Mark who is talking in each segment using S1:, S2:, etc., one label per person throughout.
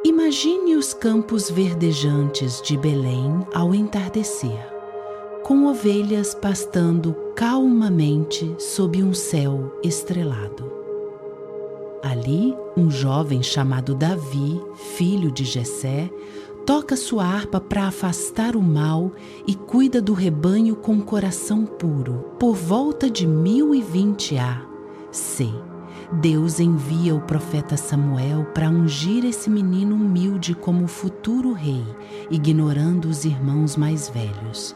S1: Imagine os campos verdejantes de Belém ao entardecer, com ovelhas pastando calmamente sob um céu estrelado. Ali, um jovem chamado Davi, filho de Jessé, toca sua harpa para afastar o mal e cuida do rebanho com coração puro. Por volta de 1020 A.C., Deus envia o profeta Samuel para ungir esse menino humilde como futuro rei, ignorando os irmãos mais velhos.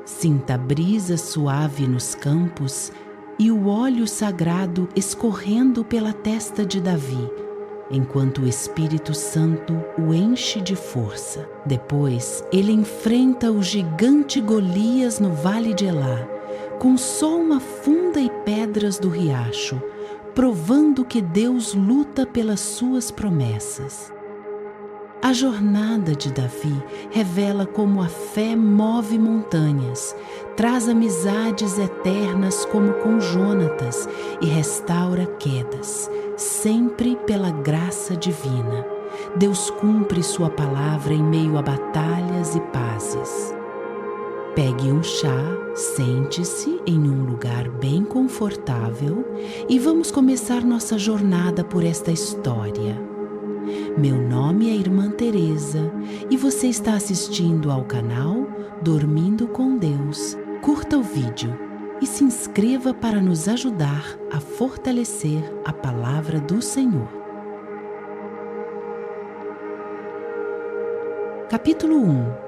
S1: Sinta a brisa suave nos campos e o óleo sagrado escorrendo pela testa de Davi, enquanto o Espírito Santo o enche de força. Depois, ele enfrenta o gigante Golias no vale de Elá, com só uma funda e pedras do riacho, provando que Deus luta pelas suas promessas. A jornada de Davi revela como a fé move montanhas, traz amizades eternas como com Jonatas e restaura quedas, sempre pela graça divina. Deus cumpre sua palavra em meio a batalhas e pazes. Pegue um chá, sente-se em um lugar bem confortável e vamos começar nossa jornada por esta história. Meu nome é Irmã Teresa e você está assistindo ao canal Dormindo com Deus. Curta o vídeo e se inscreva para nos ajudar a fortalecer a palavra do Senhor. Capítulo 1.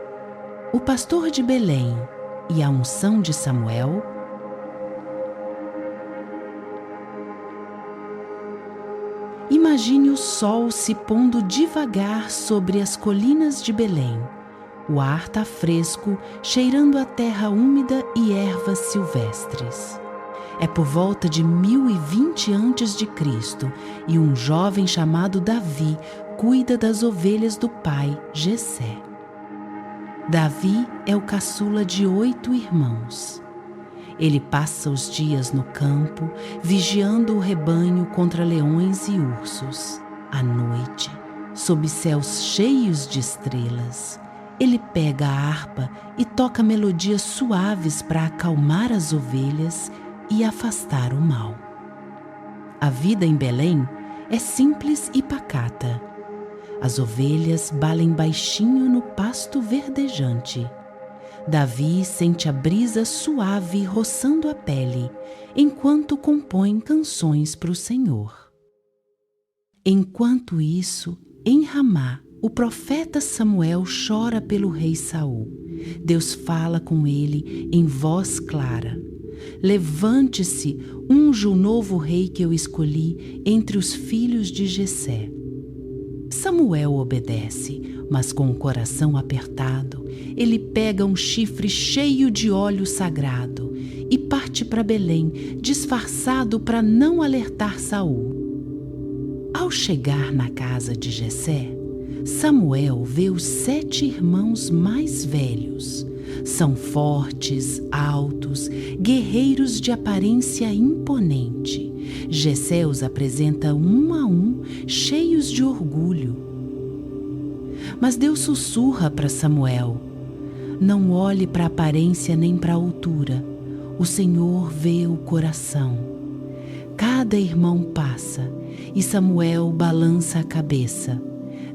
S1: O pastor de Belém e a unção de Samuel. Imagine o sol se pondo devagar sobre as colinas de Belém. O ar está fresco, cheirando a terra úmida e ervas silvestres. É por volta de 1020 a.C. e um jovem chamado Davi cuida das ovelhas do pai Jessé. Davi é o caçula de 8 irmãos. Ele passa os dias no campo, vigiando o rebanho contra leões e ursos. À noite, sob céus cheios de estrelas, ele pega a harpa e toca melodias suaves para acalmar as ovelhas e afastar o mal. A vida em Belém é simples e pacata. As ovelhas balem baixinho no pasto verdejante. Davi sente a brisa suave roçando a pele, enquanto compõe canções para o Senhor. Enquanto isso, em Ramá, o profeta Samuel chora pelo rei Saul. Deus fala com ele em voz clara. Levante-se, unja o novo rei que eu escolhi entre os filhos de Jessé. Samuel obedece, mas com o coração apertado, ele pega um chifre cheio de óleo sagrado e parte para Belém, disfarçado para não alertar Saul. Ao chegar na casa de Jessé, Samuel vê os 7 irmãos mais velhos. São fortes, altos, guerreiros de aparência imponente. Jessé os apresenta um a um, cheios de orgulho. Mas Deus sussurra para Samuel: não olhe para a aparência nem para a altura. O Senhor vê o coração. Cada irmão passa e Samuel balança a cabeça.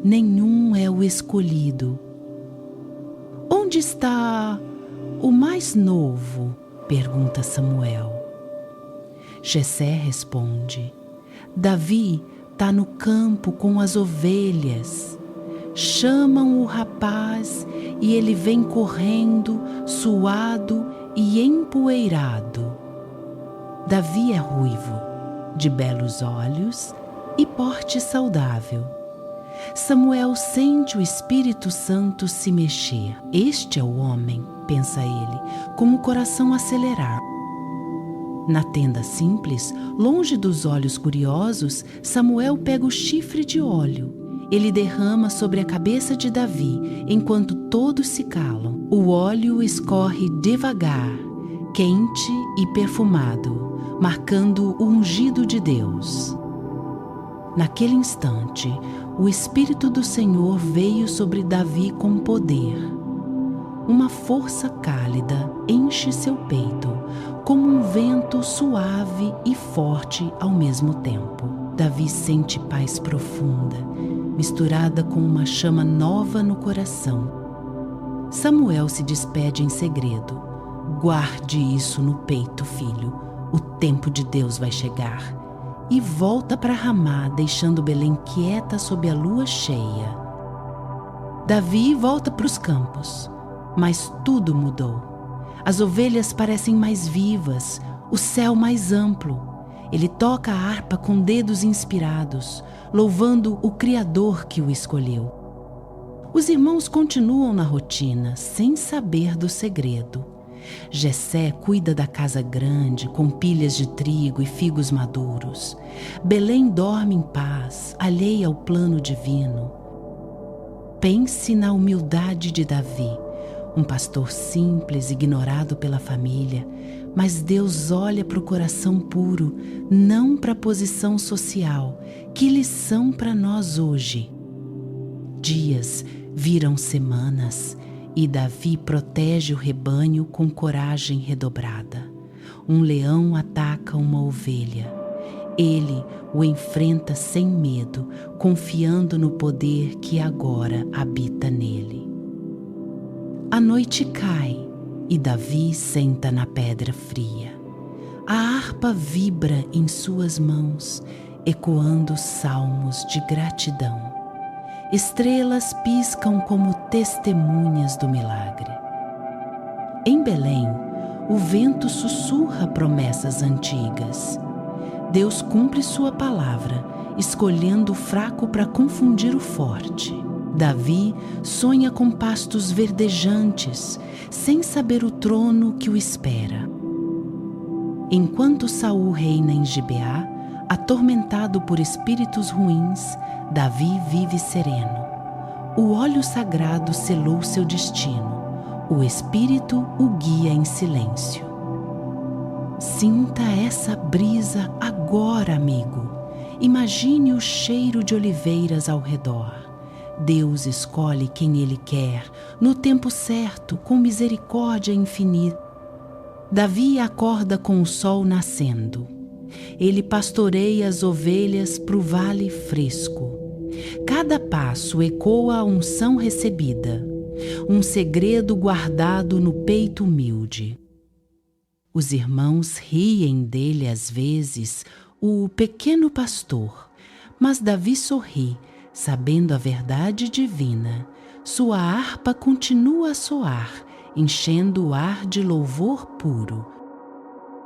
S1: Nenhum é o escolhido. Onde está o mais novo? Pergunta Samuel. Jessé responde: Davi está no campo com as ovelhas. Chamam o rapaz e ele vem correndo, suado e empoeirado. Davi é ruivo, de belos olhos e porte saudável. Samuel sente o Espírito Santo se mexer. Este é o homem, pensa ele, com o coração a acelerar. Na tenda simples, longe dos olhos curiosos, Samuel pega o chifre de óleo. Ele derrama sobre a cabeça de Davi, enquanto todos se calam. O óleo escorre devagar, quente e perfumado, marcando o ungido de Deus. Naquele instante, o Espírito do Senhor veio sobre Davi com poder. Uma força cálida enche seu peito, como um vento suave e forte ao mesmo tempo. Davi sente paz profunda, misturada com uma chama nova no coração. Samuel se despede em segredo. Guarde isso no peito, filho. O tempo de Deus vai chegar. E volta para Ramá, deixando Belém quieta sob a lua cheia. Davi volta para os campos, mas tudo mudou. As ovelhas parecem mais vivas, o céu mais amplo. Ele toca a harpa com dedos inspirados, louvando o Criador que o escolheu. Os irmãos continuam na rotina, sem saber do segredo. Jessé cuida da casa grande, com pilhas de trigo e figos maduros. Belém dorme em paz, alheia ao plano divino. Pense na humildade de Davi, um pastor simples, ignorado pela família, mas Deus olha para o coração puro, não para a posição social. Que lição para nós hoje! Dias viram semanas, e Davi protege o rebanho com coragem redobrada. Um leão ataca uma ovelha. Ele o enfrenta sem medo, confiando no poder que agora habita nele. A noite cai e Davi senta na pedra fria. A harpa vibra em suas mãos, ecoando salmos de gratidão. Estrelas piscam como testemunhas do milagre. Em Belém, o vento sussurra promessas antigas. Deus cumpre sua palavra, escolhendo o fraco para confundir o forte. Davi sonha com pastos verdejantes, sem saber o trono que o espera. Enquanto Saul reina em Gibeá, atormentado por espíritos ruins, Davi vive sereno. O óleo sagrado selou seu destino. O Espírito o guia em silêncio. Sinta essa brisa agora, amigo. Imagine o cheiro de oliveiras ao redor. Deus escolhe quem Ele quer, no tempo certo, com misericórdia infinita. Davi acorda com o sol nascendo. Ele pastoreia as ovelhas para o vale fresco. Cada passo ecoa a unção recebida, um segredo guardado no peito humilde. Os irmãos riem dele às vezes, o pequeno pastor, mas Davi sorri, sabendo a verdade divina. Sua harpa continua a soar, enchendo o ar de louvor puro.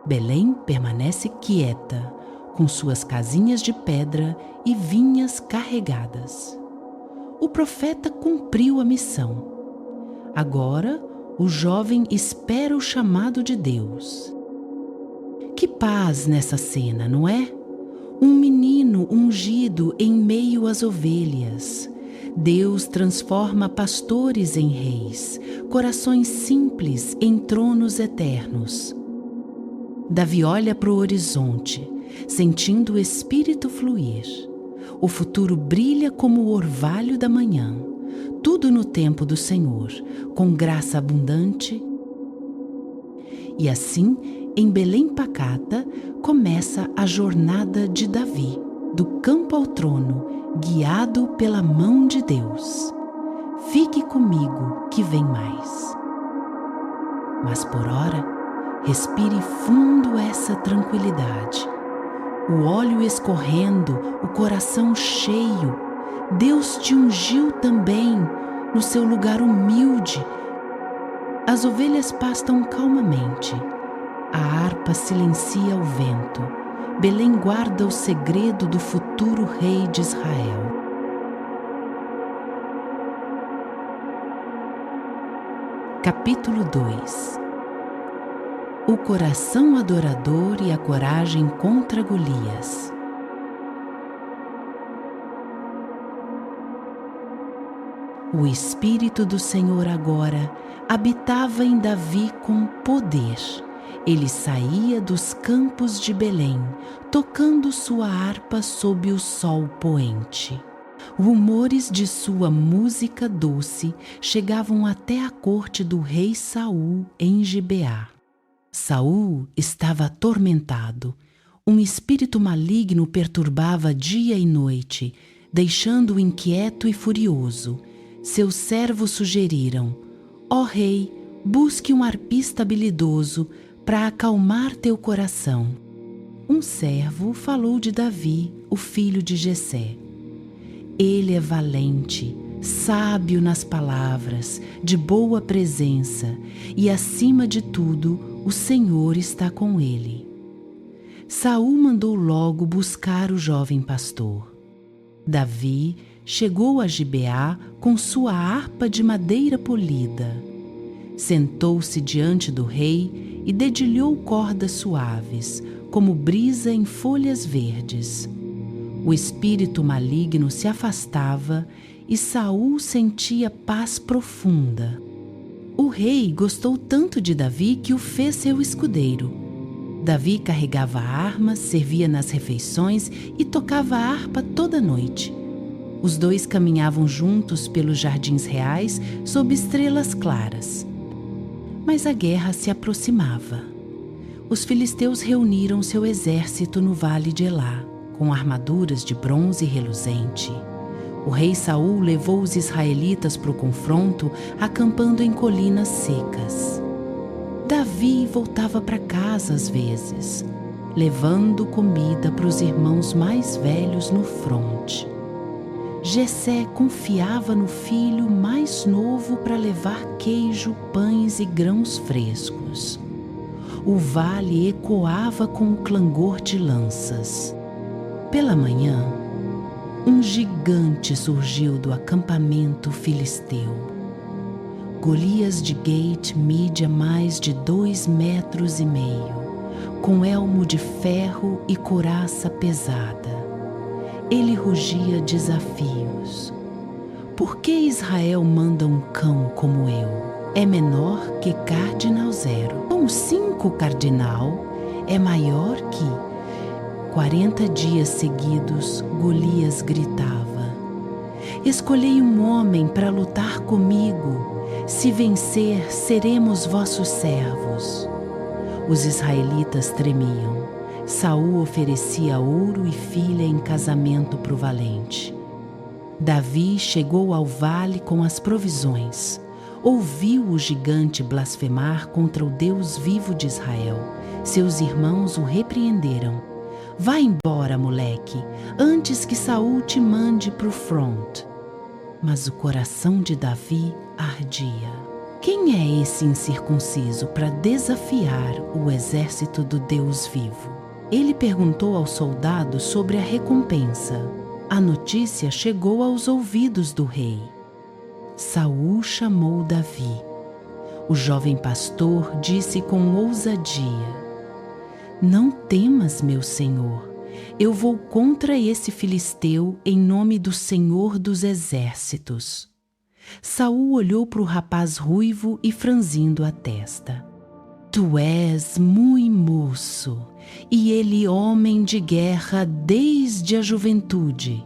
S1: Belém permanece quieta, com suas casinhas de pedra e vinhas carregadas. O profeta cumpriu a missão. Agora, o jovem espera o chamado de Deus. Que paz nessa cena, não é? Um menino ungido em meio às ovelhas. Deus transforma pastores em reis, corações simples em tronos eternos. Davi olha para o horizonte, sentindo o Espírito fluir. O futuro brilha como o orvalho da manhã, tudo no tempo do Senhor, com graça abundante. E assim, em Belém pacata, começa a jornada de Davi, do campo ao trono, guiado pela mão de Deus. Fique comigo que vem mais. Mas por ora, respire fundo essa tranquilidade. O óleo escorrendo, o coração cheio. Deus te ungiu também no seu lugar humilde. As ovelhas pastam calmamente. A harpa silencia o vento. Belém guarda o segredo do futuro rei de Israel. Capítulo 2. O coração adorador e a coragem contra Golias. O Espírito do Senhor agora habitava em Davi com poder. Ele saía dos campos de Belém, tocando sua harpa sob o sol poente. Rumores de sua música doce chegavam até a corte do rei Saul em Gibeá. Saul estava atormentado. Um espírito maligno perturbava dia e noite, deixando-o inquieto e furioso. Seus servos sugeriram: ó rei, busque um arpista habilidoso para acalmar teu coração. Um servo falou de Davi, o filho de Jessé. Ele é valente, sábio nas palavras, de boa presença, e acima de tudo, o Senhor está com ele. Saul mandou logo buscar o jovem pastor. Davi chegou a Gibeá com sua harpa de madeira polida. Sentou-se diante do rei e dedilhou cordas suaves, como brisa em folhas verdes. O espírito maligno se afastava e Saul sentia paz profunda. O rei gostou tanto de Davi que o fez seu escudeiro. Davi carregava armas, servia nas refeições e tocava a harpa toda noite. Os dois caminhavam juntos pelos jardins reais sob estrelas claras. Mas a guerra se aproximava. Os filisteus reuniram seu exército no vale de Elá, com armaduras de bronze reluzente. O rei Saul levou os israelitas para o confronto, acampando em colinas secas. Davi voltava para casa às vezes, levando comida para os irmãos mais velhos no fronte. Jessé confiava no filho mais novo para levar queijo, pães e grãos frescos. O vale ecoava com o clangor de lanças. Pela manhã, um gigante surgiu do acampamento filisteu. Golias de Gate media mais de 2,5 metros, com elmo de ferro e couraça pesada. Ele rugia desafios. Por que Israel manda um cão como eu? É menor que Cardinal 0. Um 5 Cardinal é maior que... 40 dias seguidos, Golias gritava: escolhei um homem para lutar comigo. Se vencer, seremos vossos servos. Os israelitas tremiam. Saul oferecia ouro e filha em casamento para o valente. Davi chegou ao vale com as provisões. Ouviu o gigante blasfemar contra o Deus vivo de Israel. Seus irmãos o repreenderam. Vá embora, moleque, antes que Saul te mande para o front. Mas o coração de Davi ardia. Quem é esse incircunciso para desafiar o exército do Deus vivo? Ele perguntou aos soldados sobre a recompensa. A notícia chegou aos ouvidos do rei. Saul chamou Davi. O jovem pastor disse com ousadia: não temas, meu senhor. Eu vou contra esse filisteu em nome do Senhor dos Exércitos. Saul olhou para o rapaz ruivo e franzindo a testa. Tu és muito moço, e ele homem de guerra desde a juventude,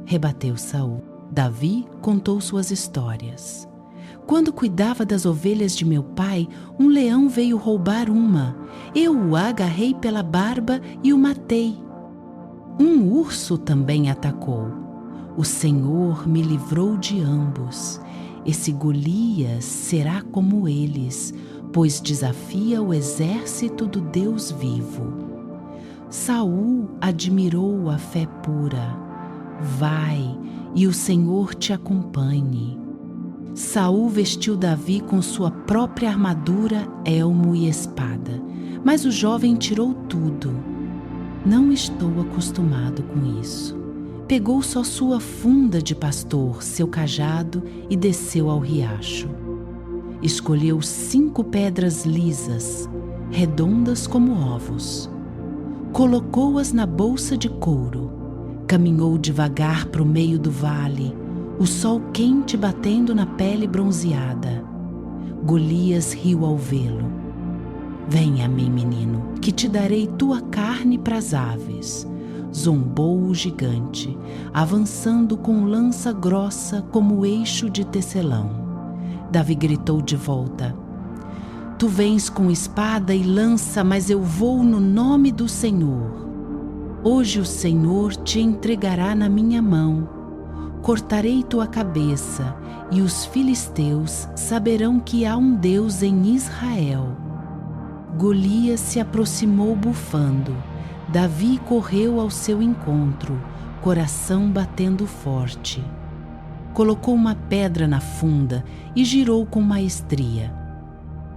S1: rebateu Saul. Davi contou suas histórias. Quando cuidava das ovelhas de meu pai, um leão veio roubar uma. Eu o agarrei pela barba e o matei. Um urso também atacou. O Senhor me livrou de ambos. Esse Golias será como eles, pois desafia o exército do Deus vivo. Saul admirou a fé pura. Vai, e o Senhor te acompanhe. Saul vestiu Davi com sua própria armadura, elmo e espada, mas o jovem tirou tudo. Não estou acostumado com isso. Pegou só sua funda de pastor, seu cajado e desceu ao riacho. Escolheu 5 pedras lisas, redondas como ovos. Colocou-as na bolsa de couro. Caminhou devagar para o meio do vale, o sol quente batendo na pele bronzeada. Golias riu ao vê-lo. Vem a mim, menino, que te darei tua carne pras aves. Zombou o gigante, avançando com lança grossa como eixo de tecelão. Davi gritou de volta: Tu vens com espada e lança, mas eu vou no nome do Senhor. Hoje o Senhor te entregará na minha mão. Cortarei tua cabeça, e os filisteus saberão que há um Deus em Israel. Golias se aproximou bufando. Davi correu ao seu encontro, coração batendo forte. Colocou uma pedra na funda e girou com maestria.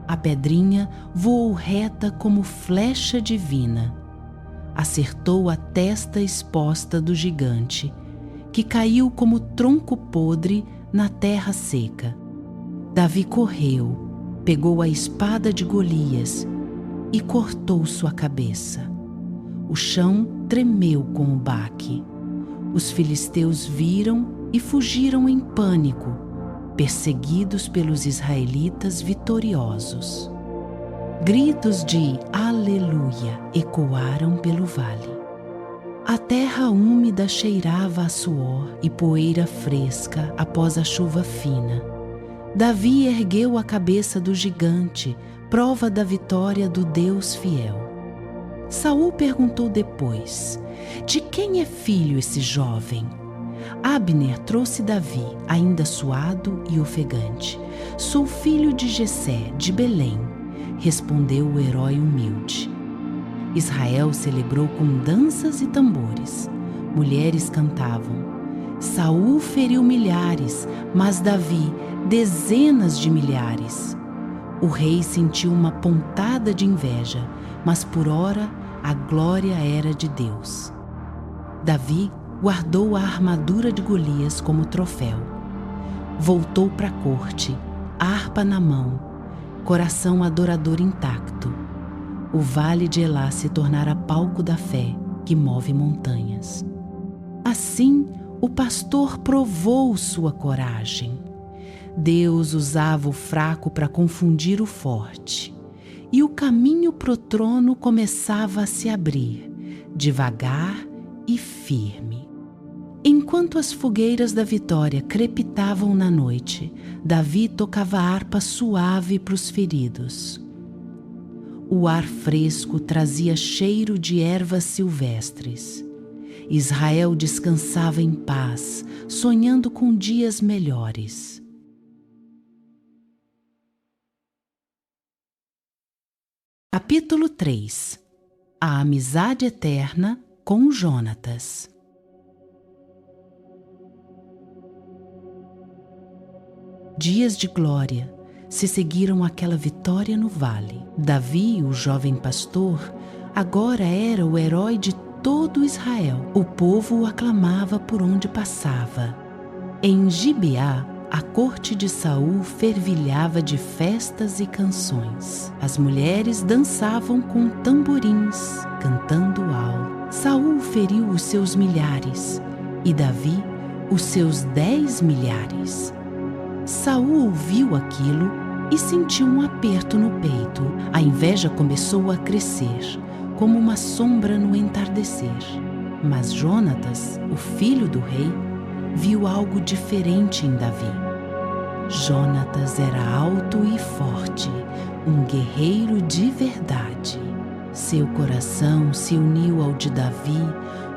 S1: A pedrinha voou reta como flecha divina. Acertou a testa exposta do gigante, que caiu como tronco podre na terra seca. Davi correu, pegou a espada de Golias e cortou sua cabeça. O chão tremeu com o baque. Os filisteus viram e fugiram em pânico, perseguidos pelos israelitas vitoriosos. Gritos de aleluia ecoaram pelo vale. A terra úmida cheirava a suor e poeira fresca após a chuva fina. Davi ergueu a cabeça do gigante, prova da vitória do Deus fiel. Saul perguntou depois: de quem é filho esse jovem? Abner trouxe Davi, ainda suado e ofegante. Sou filho de Jessé, de Belém, respondeu o herói humilde. Israel celebrou com danças e tambores. Mulheres cantavam. Saul feriu milhares, mas Davi dezenas de milhares. O rei sentiu uma pontada de inveja, mas por ora a glória era de Deus. Davi guardou a armadura de Golias como troféu. Voltou para a corte, harpa na mão, coração adorador intacto. O vale de Elá se tornara palco da fé que move montanhas. Assim, o pastor provou sua coragem. Deus usava o fraco para confundir o forte. E o caminho pro trono começava a se abrir, devagar e firme. Enquanto as fogueiras da vitória crepitavam na noite, Davi tocava harpa suave para os feridos. O ar fresco trazia cheiro de ervas silvestres. Israel descansava em paz, sonhando com dias melhores. Capítulo 3. A amizade eterna com Jonatas. Dias de glória se seguiram àquela vitória no vale. Davi, o jovem pastor, agora era o herói de todo Israel. O povo o aclamava por onde passava. Em Gibeá, a corte de Saul fervilhava de festas e canções. As mulheres dançavam com tamborins, cantando alto. Saul feriu os seus milhares e Davi os seus 10 milhares. Saul ouviu aquilo e sentiu um aperto no peito. A inveja começou a crescer, como uma sombra no entardecer. Mas Jonatas, o filho do rei, viu algo diferente em Davi. Jonatas era alto e forte, um guerreiro de verdade. Seu coração se uniu ao de Davi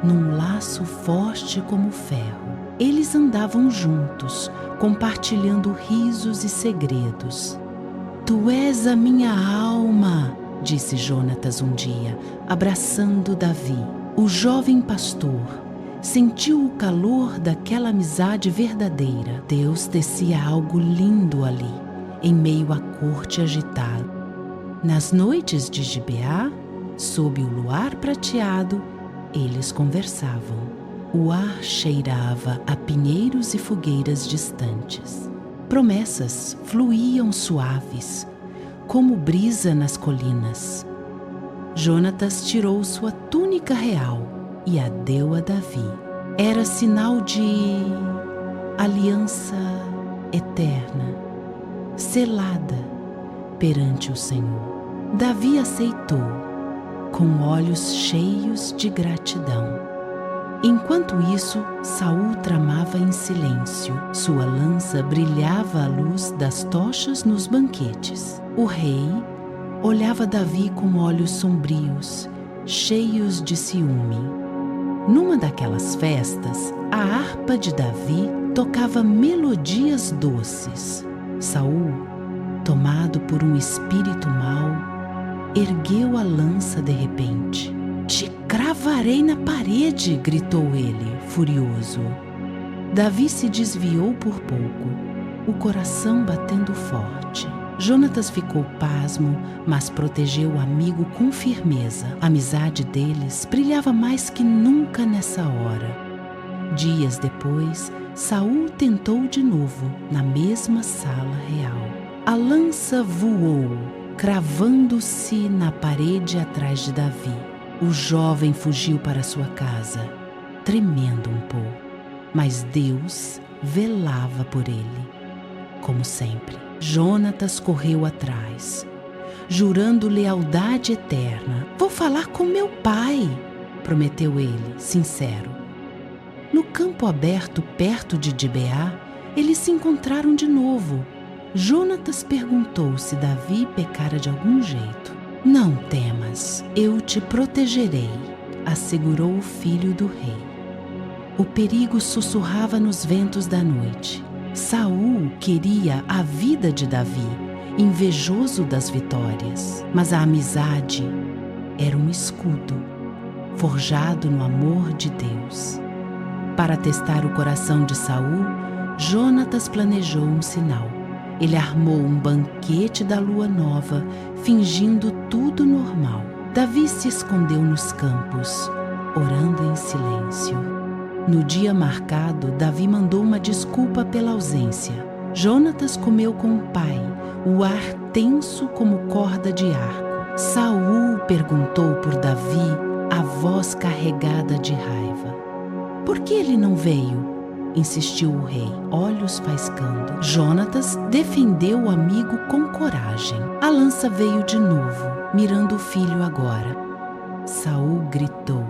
S1: num laço forte como ferro. Eles andavam juntos, compartilhando risos e segredos. Tu és a minha alma, disse Jonatas um dia, abraçando Davi. O jovem pastor sentiu o calor daquela amizade verdadeira. Deus tecia algo lindo ali, em meio à corte agitada. Nas noites de Gibeá, sob o luar prateado, eles conversavam. O ar cheirava a pinheiros e fogueiras distantes. Promessas fluíam suaves, como brisa nas colinas. Jonatas tirou sua túnica real e a deu a Davi. Era sinal de aliança eterna, selada perante o Senhor. Davi aceitou, com olhos cheios de gratidão. Enquanto isso, Saul tramava em silêncio. Sua lança brilhava à luz das tochas nos banquetes. O rei olhava Davi com olhos sombrios, cheios de ciúme. Numa daquelas festas, a harpa de Davi tocava melodias doces. Saul, tomado por um espírito mau, ergueu a lança de repente. "Te cravarei na parede!" gritou ele, furioso. Davi se desviou por pouco, o coração batendo forte. Jonatas ficou pasmo, mas protegeu o amigo com firmeza. A amizade deles brilhava mais que nunca nessa hora. Dias depois, Saul tentou de novo, na mesma sala real. A lança voou, cravando-se na parede atrás de Davi. O jovem fugiu para sua casa, tremendo um pouco, mas Deus velava por ele, como sempre. Jonatas correu atrás, jurando lealdade eterna. "Vou falar com meu pai", prometeu ele, sincero. No campo aberto perto de Gibeá, eles se encontraram de novo. Jonatas perguntou se Davi pecara de algum jeito. "Não temas, eu te protegerei", assegurou o filho do rei. O perigo sussurrava nos ventos da noite. Saul queria a vida de Davi, invejoso das vitórias, mas a amizade era um escudo, forjado no amor de Deus. Para testar o coração de Saul, Jonatas planejou um sinal. Ele armou um banquete da lua nova, fingindo tudo normal. Davi se escondeu nos campos, orando em silêncio. No dia marcado, Davi mandou uma desculpa pela ausência. Jonatas comeu com o pai, o ar tenso como corda de arco. Saul perguntou por Davi, a voz carregada de raiva. "Por que ele não veio?" insistiu o rei, olhos faiscando. Jonatas defendeu o amigo com coragem. A lança veio de novo, mirando o filho agora. Saul gritou: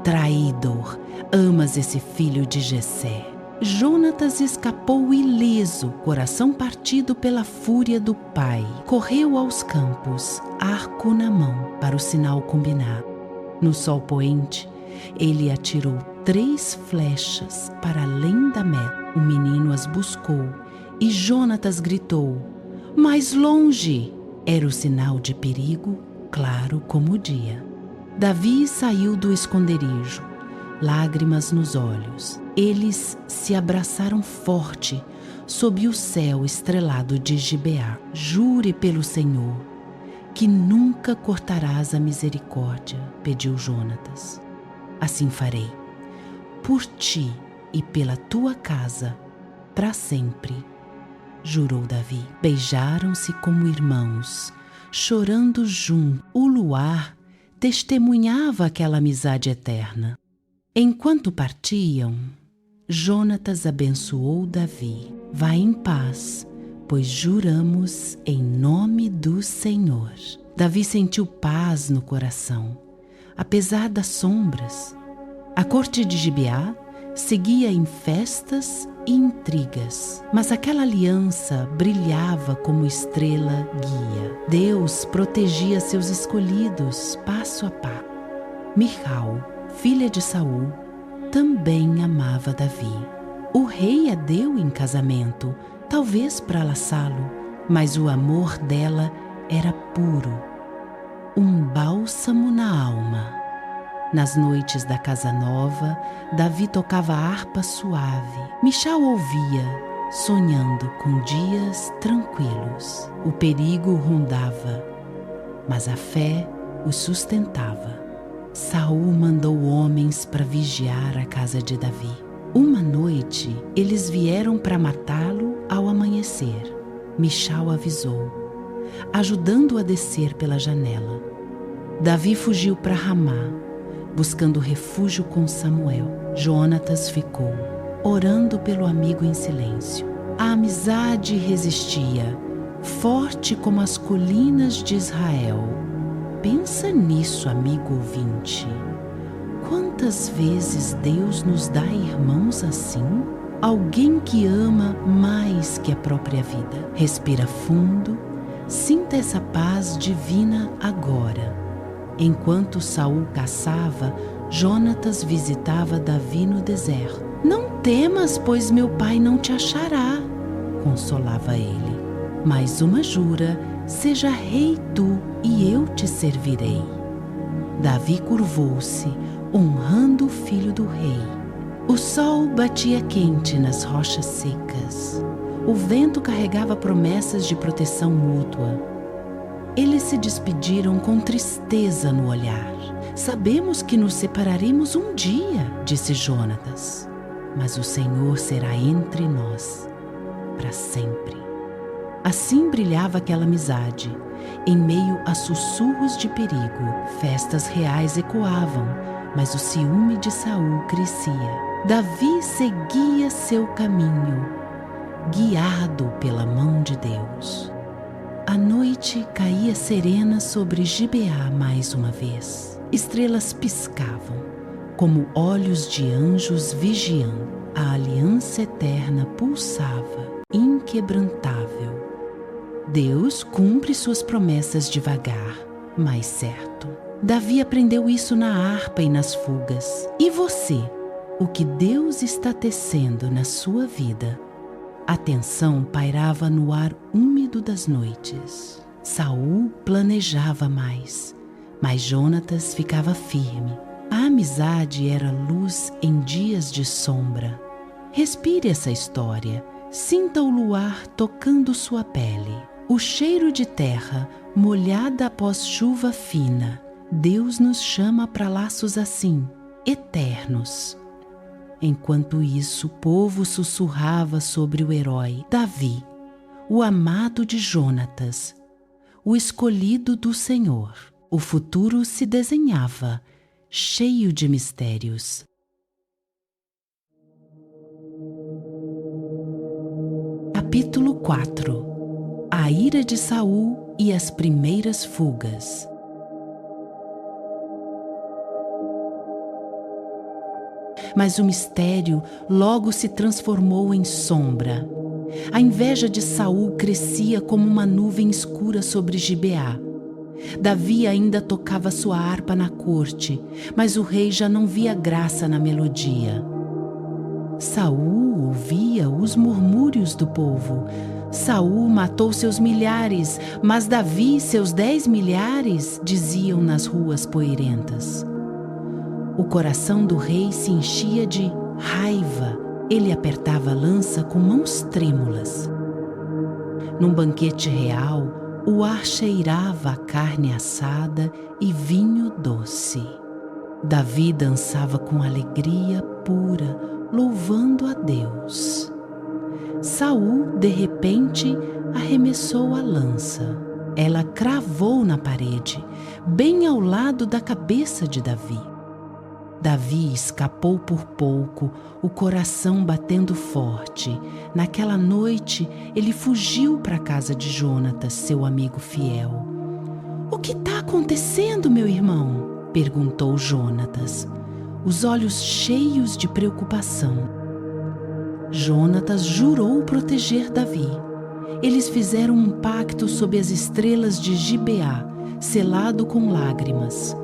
S1: "Traidor, amas esse filho de Jessé." Jonatas escapou ileso, coração partido pela fúria do pai. Correu aos campos, arco na mão, para o sinal combinar. No sol poente, ele atirou 3 flechas para além da meta. O menino as buscou e Jonatas gritou: "Mais longe!" Era o sinal de perigo, claro como o dia. Davi saiu do esconderijo, lágrimas nos olhos. Eles se abraçaram forte sob o céu estrelado de Gibeá. "Jure pelo Senhor que nunca cortarás a misericórdia", pediu Jonatas. "Assim farei, por ti e pela tua casa, para sempre", jurou Davi. Beijaram-se como irmãos, chorando juntos. O luar testemunhava aquela amizade eterna. Enquanto partiam, Jonatas abençoou Davi. "Vá em paz, pois juramos em nome do Senhor." Davi sentiu paz no coração, apesar das sombras. A corte de Gibeá seguia em festas e intrigas, mas aquela aliança brilhava como estrela guia. Deus protegia seus escolhidos passo a passo. Mical, filha de Saul, também amava Davi. O rei a deu em casamento, talvez para laçá-lo, mas o amor dela era puro, um bálsamo na alma. Nas noites da casa nova, Davi tocava harpa suave. Michal ouvia, sonhando com dias tranquilos. O perigo rondava, mas a fé os sustentava. Saul mandou homens para vigiar a casa de Davi. Uma noite, eles vieram para matá-lo ao amanhecer. Michal avisou, ajudando-o a descer pela janela. Davi fugiu para Ramá, buscando refúgio com Samuel. Jonatas ficou, orando pelo amigo em silêncio. A amizade resistia, forte como as colinas de Israel. Pensa nisso, amigo ouvinte. Quantas vezes Deus nos dá irmãos assim? Alguém que ama mais que a própria vida. Respira fundo, sinta essa paz divina agora. Enquanto Saul caçava, Jonatas visitava Davi no deserto. Não temas, pois meu pai não te achará, consolava ele. Mais uma jura, seja rei tu e eu te servirei. Davi curvou-se, honrando o filho do rei. O sol batia quente nas rochas secas. O vento carregava promessas de proteção mútua. Eles se despediram com tristeza no olhar. Sabemos que nos separaremos um dia, disse Jonatas, mas o Senhor será entre nós, para sempre. Assim brilhava aquela amizade. Em meio a sussurros de perigo, festas reais ecoavam, mas o ciúme de Saul crescia. Davi seguia seu caminho, guiado pela mão de Deus. A noite caía serena sobre Gibeá mais uma vez. Estrelas piscavam, como olhos de anjos vigiando. A aliança eterna pulsava, inquebrantável. Deus cumpre suas promessas devagar, mas certo. Davi aprendeu isso na harpa e nas fugas. E você? O que Deus está tecendo na sua vida? A tensão pairava no ar úmido das noites. Saul planejava mais, mas Jonatas ficava firme. A amizade era luz em dias de sombra. Respire essa história. Sinta o luar tocando sua pele. O cheiro de terra molhada após chuva fina. Deus nos chama para laços assim, eternos. Enquanto isso, o povo sussurrava sobre o herói Davi, o amado de Jonatas, o escolhido do Senhor. O futuro se desenhava, cheio de mistérios. Capítulo 4. A ira de Saul e as primeiras fugas. Mas o mistério logo se transformou em sombra. A inveja de Saul crescia como uma nuvem escura sobre Gibeá. Davi ainda tocava sua harpa na corte, mas o rei já não via graça na melodia. Saul ouvia os murmúrios do povo. Saul matou seus milhares, mas Davi seus 10 milhares, diziam nas ruas poeirentas. O coração do rei se enchia de raiva. Ele apertava a lança com mãos trêmulas. Num banquete real, o ar cheirava a carne assada e vinho doce. Davi dançava com alegria pura, louvando a Deus. Saul, de repente, arremessou a lança. Ela cravou na parede, bem ao lado da cabeça de Davi. Davi escapou por pouco, o coração batendo forte. Naquela noite, ele fugiu para a casa de Jonatas, seu amigo fiel. "O que está acontecendo, meu irmão?" perguntou Jonatas, os olhos cheios de preocupação. Jonatas jurou proteger Davi. Eles fizeram um pacto sob as estrelas de Gibeá, selado com lágrimas.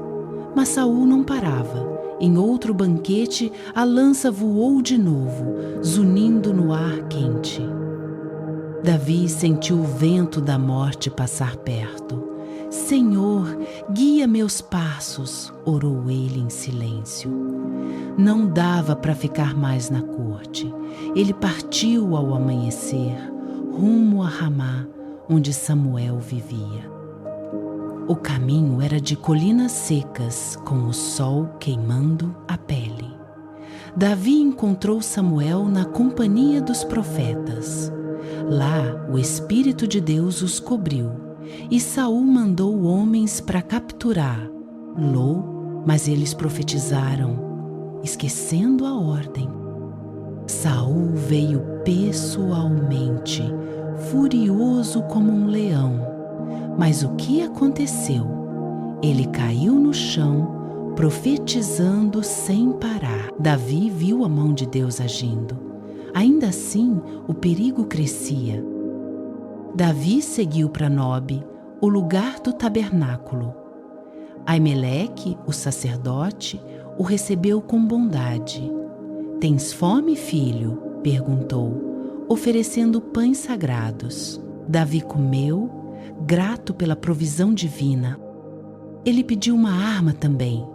S1: Mas Saul não parava. Em outro banquete, a lança voou de novo, zunindo no ar quente. Davi sentiu o vento da morte passar perto. "Senhor, guia meus passos", orou ele em silêncio. Não dava para ficar mais na corte. Ele partiu ao amanhecer, rumo a Ramá, onde Samuel vivia. O caminho era de colinas secas, com o sol queimando a pele. Davi encontrou Samuel na companhia dos profetas. Lá, o Espírito de Deus os cobriu, e Saul mandou homens para capturar mas eles profetizaram, esquecendo a ordem. Saul veio pessoalmente, furioso como um leão. Mas o que aconteceu? Ele caiu no chão, profetizando sem parar. Davi viu a mão de Deus agindo. Ainda assim, o perigo crescia. Davi seguiu para Nob, o lugar do tabernáculo. Aimeleque, o sacerdote, o recebeu com bondade. "Tens fome, filho?" perguntou, oferecendo pães sagrados. Davi comeu, grato pela provisão divina. Ele pediu uma arma também.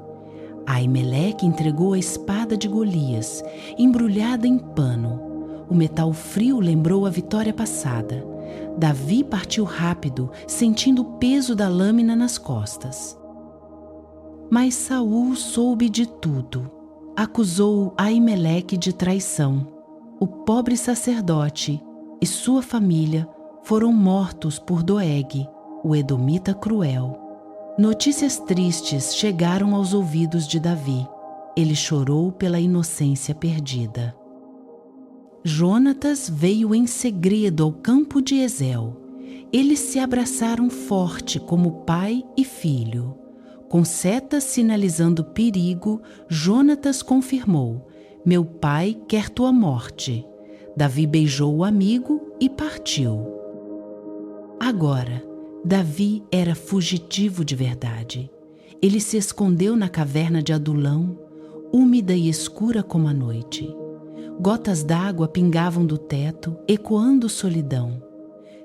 S1: Aimeleque entregou a espada de Golias, embrulhada em pano. O metal frio lembrou a vitória passada. Davi partiu rápido, sentindo o peso da lâmina nas costas. Mas Saul soube de tudo. Acusou Aimeleque de traição. O pobre sacerdote e sua família foram mortos por Doeg, o edomita cruel. Notícias tristes chegaram aos ouvidos de Davi. Ele chorou pela inocência perdida. Jonatas veio em segredo ao campo de Ezel. Eles se abraçaram forte como pai e filho. Com setas sinalizando perigo, Jonatas confirmou: "Meu pai quer tua morte." Davi beijou o amigo e partiu. Agora, Davi era fugitivo de verdade. Ele se escondeu na caverna de Adulão, úmida e escura como a noite. Gotas d'água pingavam do teto, ecoando solidão.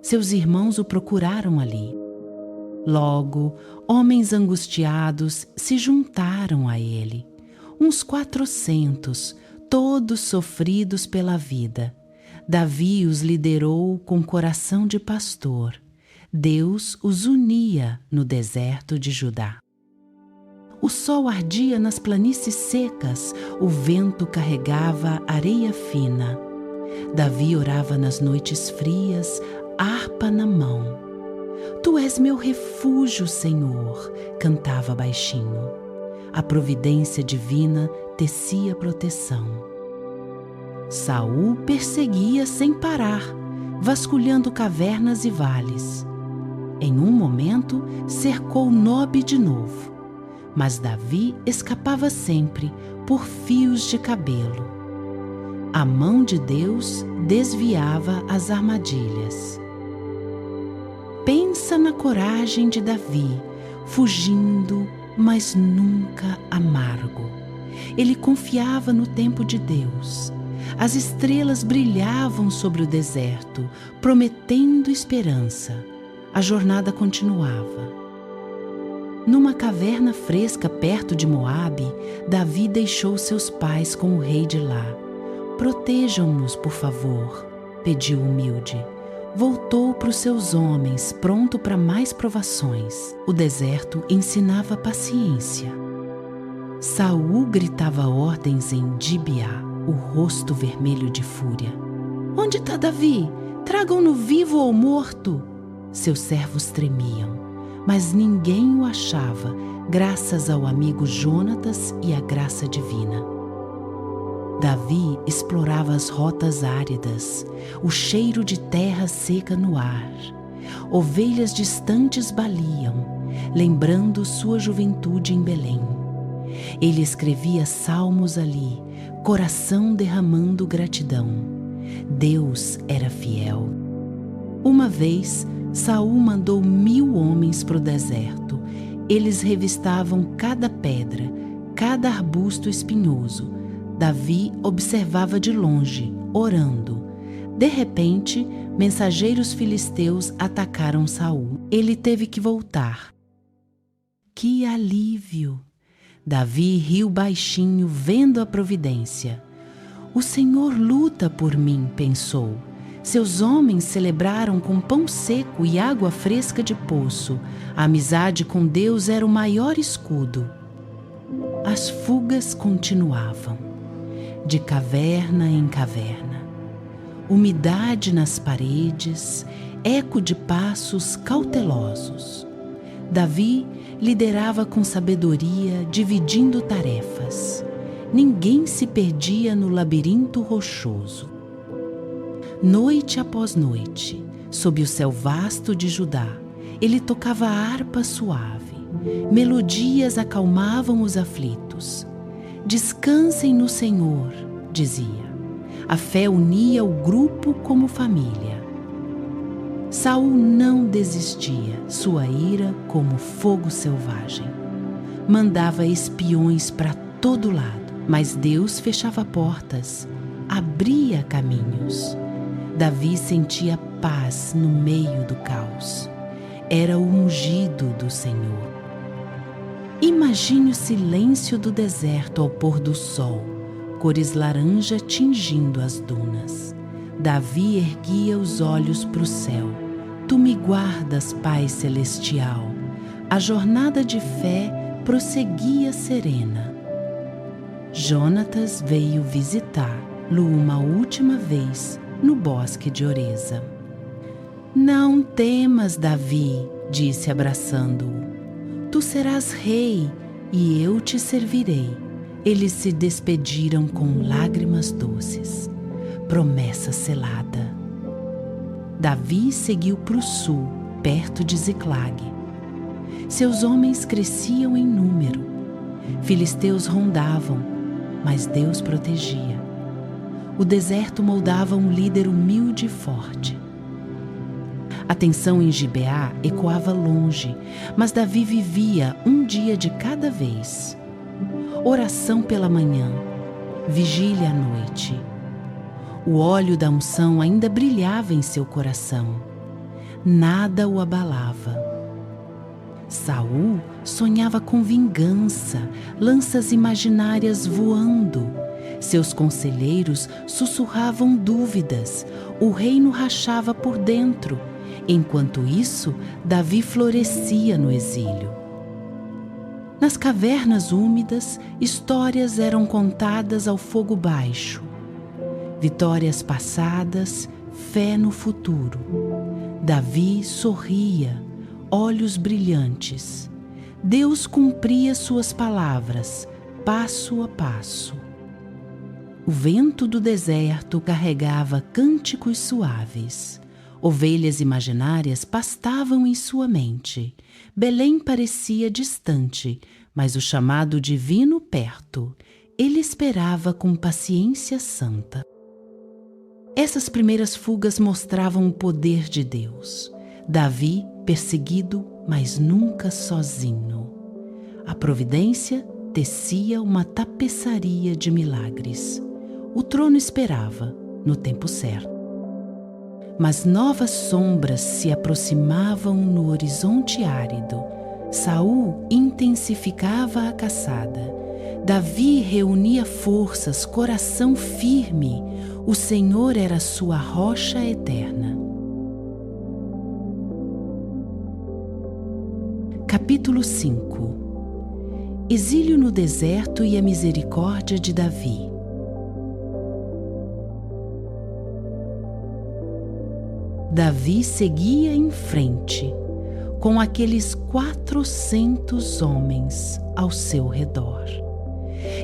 S1: Seus irmãos o procuraram ali. Logo, homens angustiados se juntaram a ele. Uns 400, todos sofridos pela vida. Davi os liderou com coração de pastor. Deus os unia no deserto de Judá. O sol ardia nas planícies secas, o vento carregava areia fina. Davi orava nas noites frias, harpa na mão. "Tu és meu refúgio, Senhor", cantava baixinho. A providência divina tecia proteção. Saul perseguia sem parar, vasculhando cavernas e vales. Em um momento, cercou Nob de novo. Mas Davi escapava sempre por fios de cabelo. A mão de Deus desviava as armadilhas. Pensa na coragem de Davi, fugindo, mas nunca amargo. Ele confiava no tempo de Deus. As estrelas brilhavam sobre o deserto, prometendo esperança. A jornada continuava. Numa caverna fresca perto de Moabe, Davi deixou seus pais com o rei de lá. "Protejam-nos, por favor", pediu humilde. Voltou para os seus homens, pronto para mais provações. O deserto ensinava paciência. Saul gritava ordens em Gibeá, o rosto vermelho de fúria. "Onde está Davi? Tragam-no vivo ou morto!" Seus servos tremiam, mas ninguém o achava, graças ao amigo Jonatas e à graça divina. Davi explorava as rotas áridas, o cheiro de terra seca no ar. Ovelhas distantes baliam, lembrando sua juventude em Belém. Ele escrevia salmos ali, coração derramando gratidão. Deus era fiel. Uma vez, Saul mandou 1000 homens para o deserto. Eles revistavam cada pedra, cada arbusto espinhoso. Davi observava de longe, orando. De repente, mensageiros filisteus atacaram Saul. Ele teve que voltar. Que alívio! Davi riu baixinho, vendo a providência. "O Senhor luta por mim", pensou. Seus homens celebraram com pão seco e água fresca de poço. A amizade com Deus era o maior escudo. As fugas continuavam, de caverna em caverna. Umidade nas paredes, eco de passos cautelosos. Davi liderava com sabedoria, dividindo tarefas. Ninguém se perdia no labirinto rochoso. Noite após noite, Sob o céu vasto de Judá, ele tocava a harpa suave. Melodias acalmavam os aflitos. Descansem no Senhor, dizia. A fé unia o grupo como família. Saul não desistia, sua ira como fogo selvagem. Mandava espiões para todo lado, mas Deus fechava portas, abria caminhos. Davi sentia paz no meio do caos. Era o ungido do Senhor. Imagine o silêncio do deserto ao pôr do sol, cores laranja tingindo as dunas. Davi erguia os olhos para o céu. Tu me guardas, Pai Celestial. A jornada de fé prosseguia serena. Jonatas veio visitá-lo uma última vez no bosque de Oreza. Não temas, Davi, disse abraçando-o. Tu serás rei e eu te servirei. Eles se despediram com lágrimas doces. Promessa selada. Davi seguiu para o sul, perto de Ziclag. Seus homens cresciam em número. Filisteus rondavam, mas Deus protegia. O deserto moldava um líder humilde e forte. A tensão em Gibeá ecoava longe, mas Davi vivia um dia de cada vez. Oração pela manhã, vigília à noite. O óleo da unção ainda brilhava em seu coração. Nada o abalava. Saul sonhava com vingança, lanças imaginárias voando. Seus conselheiros sussurravam dúvidas. O reino rachava por dentro. Enquanto isso, Davi florescia no exílio. Nas cavernas úmidas, histórias eram contadas ao fogo baixo. Vitórias passadas, fé no futuro. Davi sorria, olhos brilhantes. Deus cumpria suas palavras, passo a passo. O vento do deserto carregava cânticos suaves. Ovelhas imaginárias pastavam em sua mente. Belém parecia distante, mas o chamado divino perto. Ele esperava com paciência santa. Essas primeiras fugas mostravam o poder de Deus. Davi, perseguido, mas nunca sozinho. A providência tecia uma tapeçaria de milagres. O trono esperava, no tempo certo. Mas novas sombras se aproximavam no horizonte árido. Saul intensificava a caçada. Davi reunia forças, coração firme. O Senhor era sua rocha eterna. Capítulo 5. Exílio no deserto e a misericórdia de Davi. Davi seguia em frente, com aqueles 400 homens ao seu redor.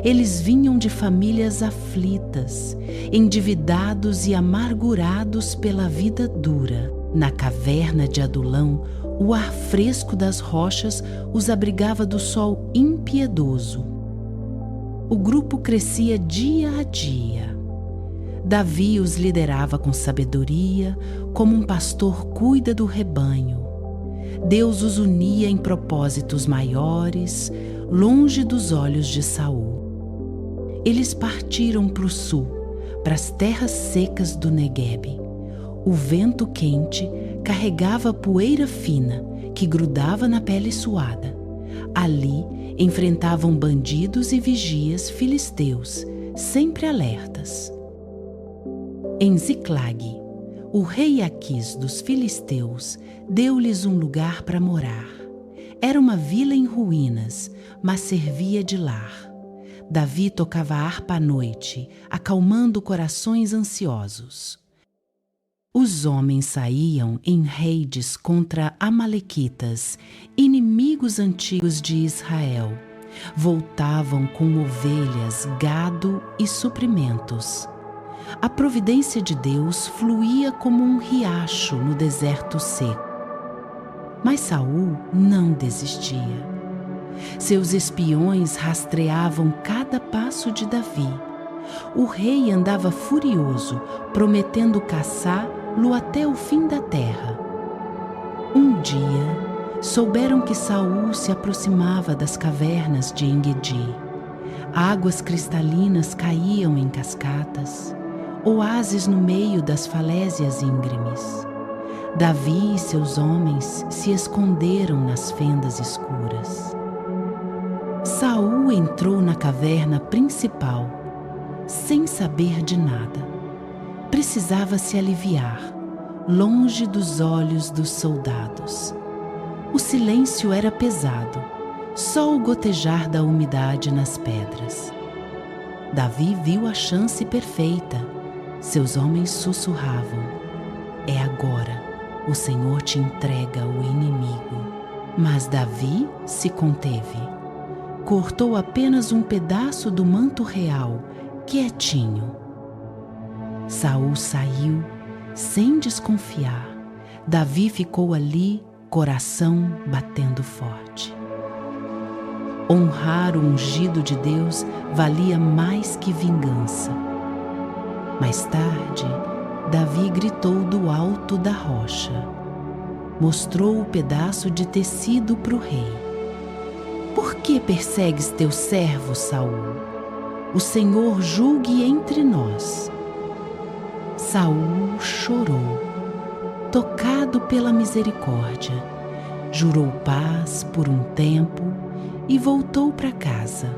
S1: Eles vinham de famílias aflitas, endividados e amargurados pela vida dura. Na caverna de Adulão, o ar fresco das rochas os abrigava do sol impiedoso. O grupo crescia dia a dia. Davi os liderava com sabedoria, como um pastor cuida do rebanho. Deus os unia em propósitos maiores, longe dos olhos de Saul. Eles partiram para o sul, para as terras secas do Neguebe. O vento quente carregava poeira fina que grudava na pele suada. Ali enfrentavam bandidos e vigias filisteus, sempre alertas. Em Ziclag, o rei Aquis dos filisteus deu-lhes um lugar para morar. Era uma vila em ruínas, mas servia de lar. Davi tocava harpa à noite, acalmando corações ansiosos. Os homens saíam em raids contra amalequitas, inimigos antigos de Israel. Voltavam com ovelhas, gado e suprimentos. A providência de Deus fluía como um riacho no deserto seco. Mas Saul não desistia. Seus espiões rastreavam cada passo de Davi. O rei andava furioso, prometendo caçá-lo até o fim da terra. Um dia, souberam que Saul se aproximava das cavernas de En-Gedi. Águas cristalinas caíam em cascatas, oásis no meio das falésias íngremes. Davi e seus homens se esconderam nas fendas escuras. Saul entrou na caverna principal, sem saber de nada. Precisava se aliviar, longe dos olhos dos soldados. O silêncio era pesado, só o gotejar da umidade nas pedras. Davi viu a chance perfeita. Seus homens sussurravam: "É agora, o Senhor te entrega o inimigo." Mas Davi se conteve. Cortou apenas um pedaço do manto real, quietinho. Saul saiu, sem desconfiar. Davi ficou ali, coração batendo forte. Honrar o ungido de Deus valia mais que vingança. Mais tarde, Davi gritou do alto da rocha. Mostrou o pedaço de tecido para o rei. "Por que persegues teu servo, Saul? O Senhor julgue entre nós." Saul chorou, tocado pela misericórdia. Jurou paz por um tempo e voltou para casa.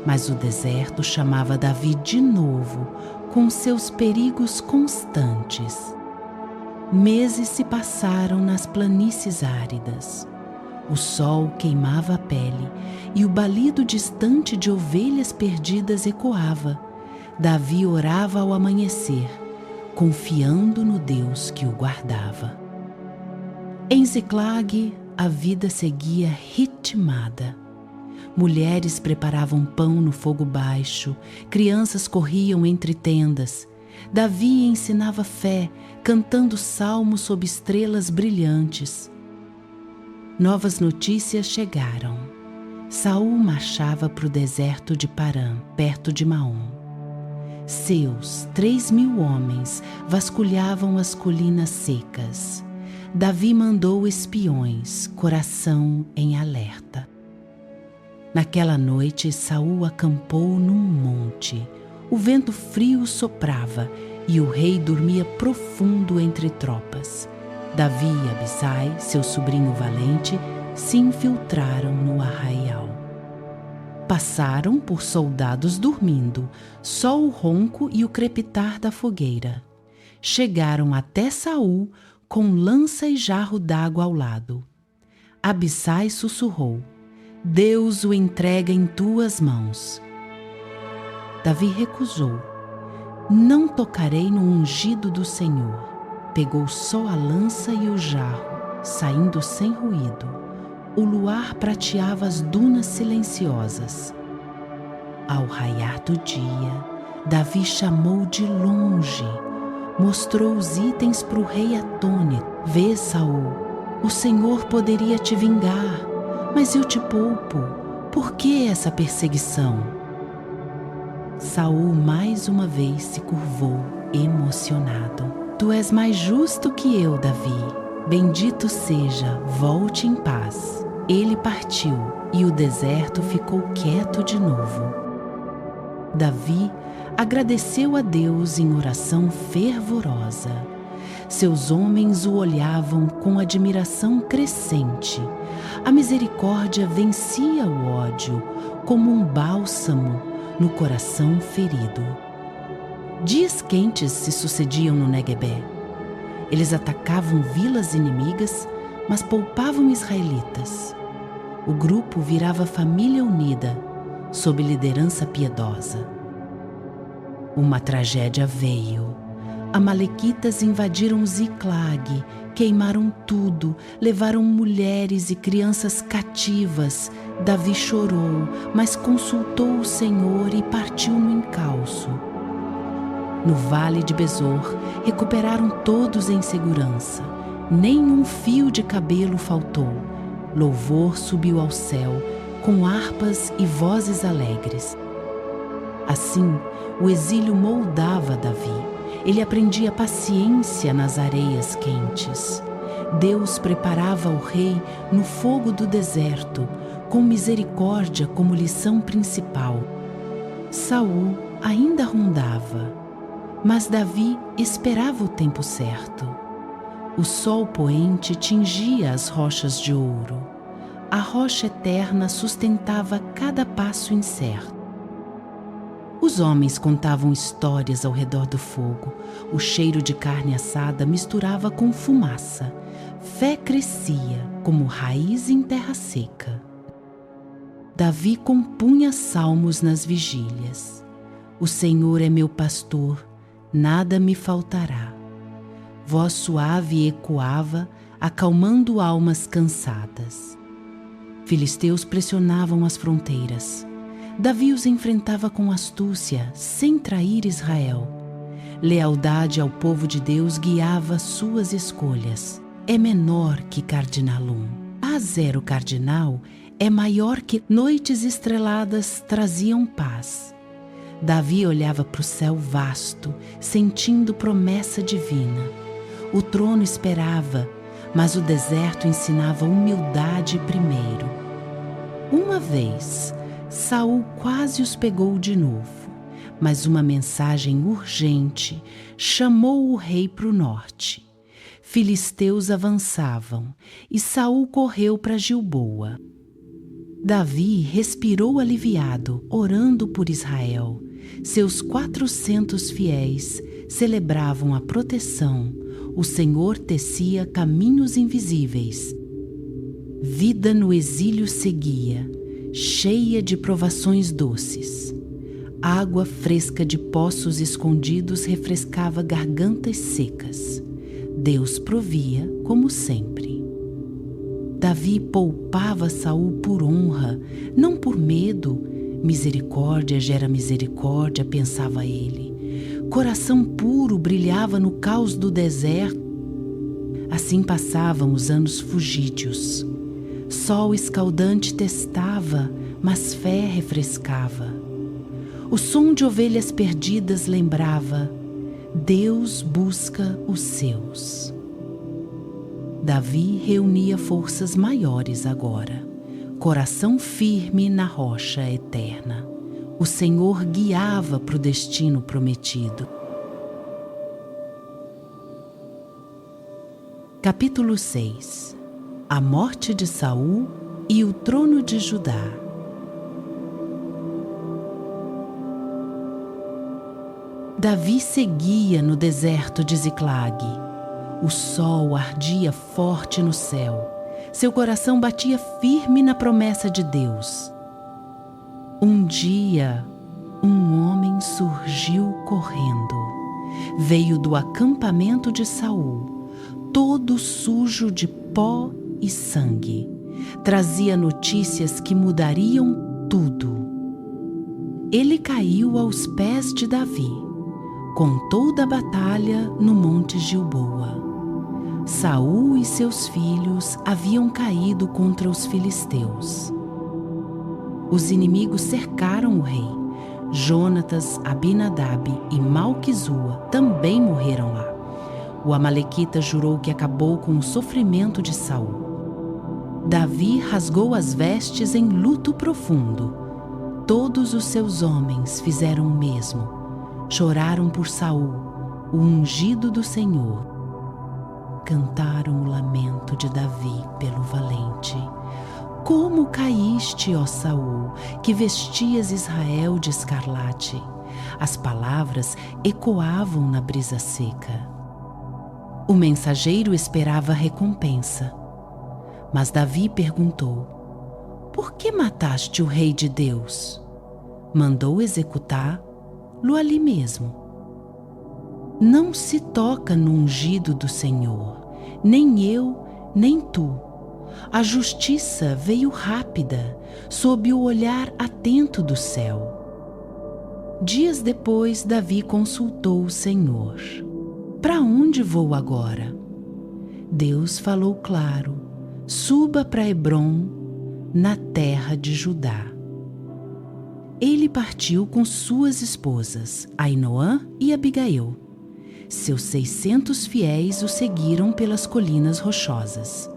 S1: Mas o deserto chamava Davi de novo, com seus perigos constantes. Meses se passaram nas planícies áridas. O sol queimava a pele e o balido distante de ovelhas perdidas ecoava. Davi orava ao amanhecer, confiando no Deus que o guardava. Em Ziclag, a vida seguia ritmada. Mulheres preparavam pão no fogo baixo, crianças corriam entre tendas. Davi ensinava fé, cantando salmos sob estrelas brilhantes. Novas notícias chegaram. Saul marchava para o deserto de Parã, perto de Maom. Seus 3.000 homens vasculhavam as colinas secas. Davi mandou espiões, coração em alerta. Naquela noite, Saul acampou num monte. O vento frio soprava e o rei dormia profundo entre tropas. Davi e Abisai, seu sobrinho valente, se infiltraram no arraial. Passaram por soldados dormindo, só o ronco e o crepitar da fogueira. Chegaram até Saul com lança e jarro d'água ao lado. Abisai sussurrou: "Deus o entrega em tuas mãos." Davi recusou. "Não tocarei no ungido do Senhor." Pegou só a lança e o jarro, saindo sem ruído. O luar prateava as dunas silenciosas. Ao raiar do dia, Davi chamou de longe. Mostrou os itens para o rei atônito. "Vê, Saul, o Senhor poderia te vingar, mas eu te poupo. Por que essa perseguição?" Saul mais uma vez se curvou, emocionado. "Tu és mais justo que eu, Davi. Bendito seja, volte em paz." Ele partiu e o deserto ficou quieto de novo. Davi agradeceu a Deus em oração fervorosa. Seus homens o olhavam com admiração crescente. A misericórdia vencia o ódio como um bálsamo no coração ferido. Dias quentes se sucediam no Neguebé. Eles atacavam vilas inimigas, mas poupavam israelitas. O grupo virava família unida, sob liderança piedosa. Uma tragédia veio. Amalequitas invadiram Ziclag, queimaram tudo, levaram mulheres e crianças cativas. Davi chorou, mas consultou o Senhor e partiu no encalço. No vale de Besor, recuperaram todos em segurança. Nenhum fio de cabelo faltou. Louvor subiu ao céu, com harpas e vozes alegres. Assim, o exílio moldava Davi. Ele aprendia paciência nas areias quentes. Deus preparava o rei no fogo do deserto, com misericórdia como lição principal. Saul ainda rondava, mas Davi esperava o tempo certo. O sol poente tingia as rochas de ouro. A rocha eterna sustentava cada passo incerto. Os homens contavam histórias ao redor do fogo. O cheiro de carne assada misturava com fumaça. Fé crescia como raiz em terra seca. Davi compunha salmos nas vigílias. O Senhor é meu pastor, nada me faltará. Voz suave ecoava, acalmando almas cansadas. Filisteus pressionavam as fronteiras. Davi os enfrentava com astúcia, sem trair Israel. Lealdade ao povo de Deus guiava suas escolhas. É menor que Cardinalum. Azer, o cardinal, é maior que noites estreladas traziam paz. Davi olhava para o céu vasto, sentindo promessa divina. O trono esperava, mas o deserto ensinava humildade primeiro. Uma vez, Saul quase os pegou de novo, mas uma mensagem urgente chamou o rei para o norte. Filisteus avançavam e Saul correu para Gilboa. Davi respirou aliviado, orando por Israel. Seus 400 fiéis celebravam a proteção. O Senhor tecia caminhos invisíveis. Vida no exílio seguia, cheia de provações doces. Água fresca de poços escondidos refrescava gargantas secas. Deus provia, como sempre. Davi poupava Saul por honra, não por medo. Misericórdia gera misericórdia, pensava ele. Coração puro brilhava no caos do deserto. Assim passavam os anos fugídios. Sol escaldante testava, mas fé refrescava. O som de ovelhas perdidas lembrava: Deus busca os seus. Davi reunia forças maiores agora. Coração firme na rocha eterna. O Senhor guiava para o destino prometido. Capítulo 6. A morte de Saul e o trono de Judá. Davi seguia no deserto de Ziclague. O sol ardia forte no céu. Seu coração batia firme na promessa de Deus. Um dia, um homem surgiu correndo. Veio do acampamento de Saul, todo sujo de pó e sangue. Trazia notícias que mudariam tudo. Ele caiu aos pés de Davi. Contou da batalha no Monte Gilboa. Saul e seus filhos haviam caído contra os filisteus. Os inimigos cercaram o rei. Jonatas, Abinadab e Malquizua também morreram lá. O amalequita jurou que acabou com o sofrimento de Saul. Davi rasgou as vestes em luto profundo. Todos os seus homens fizeram o mesmo. Choraram por Saul, o ungido do Senhor. Cantaram o lamento de Davi pelo valente. Como caíste, ó Saul, que vestias Israel de escarlate? As palavras ecoavam na brisa seca. O mensageiro esperava recompensa. Mas Davi perguntou: por que mataste o rei de Deus? Mandou executá-lo ali mesmo. Não se toca no ungido do Senhor, nem eu, nem tu. A justiça veio rápida, sob o olhar atento do céu. Dias depois, Davi consultou o Senhor. Para onde vou agora? Deus falou claro: suba para Hebrom, na terra de Judá. Ele partiu com suas esposas, Ainoã e Abigail. Seus 600 fiéis o seguiram pelas colinas rochosas.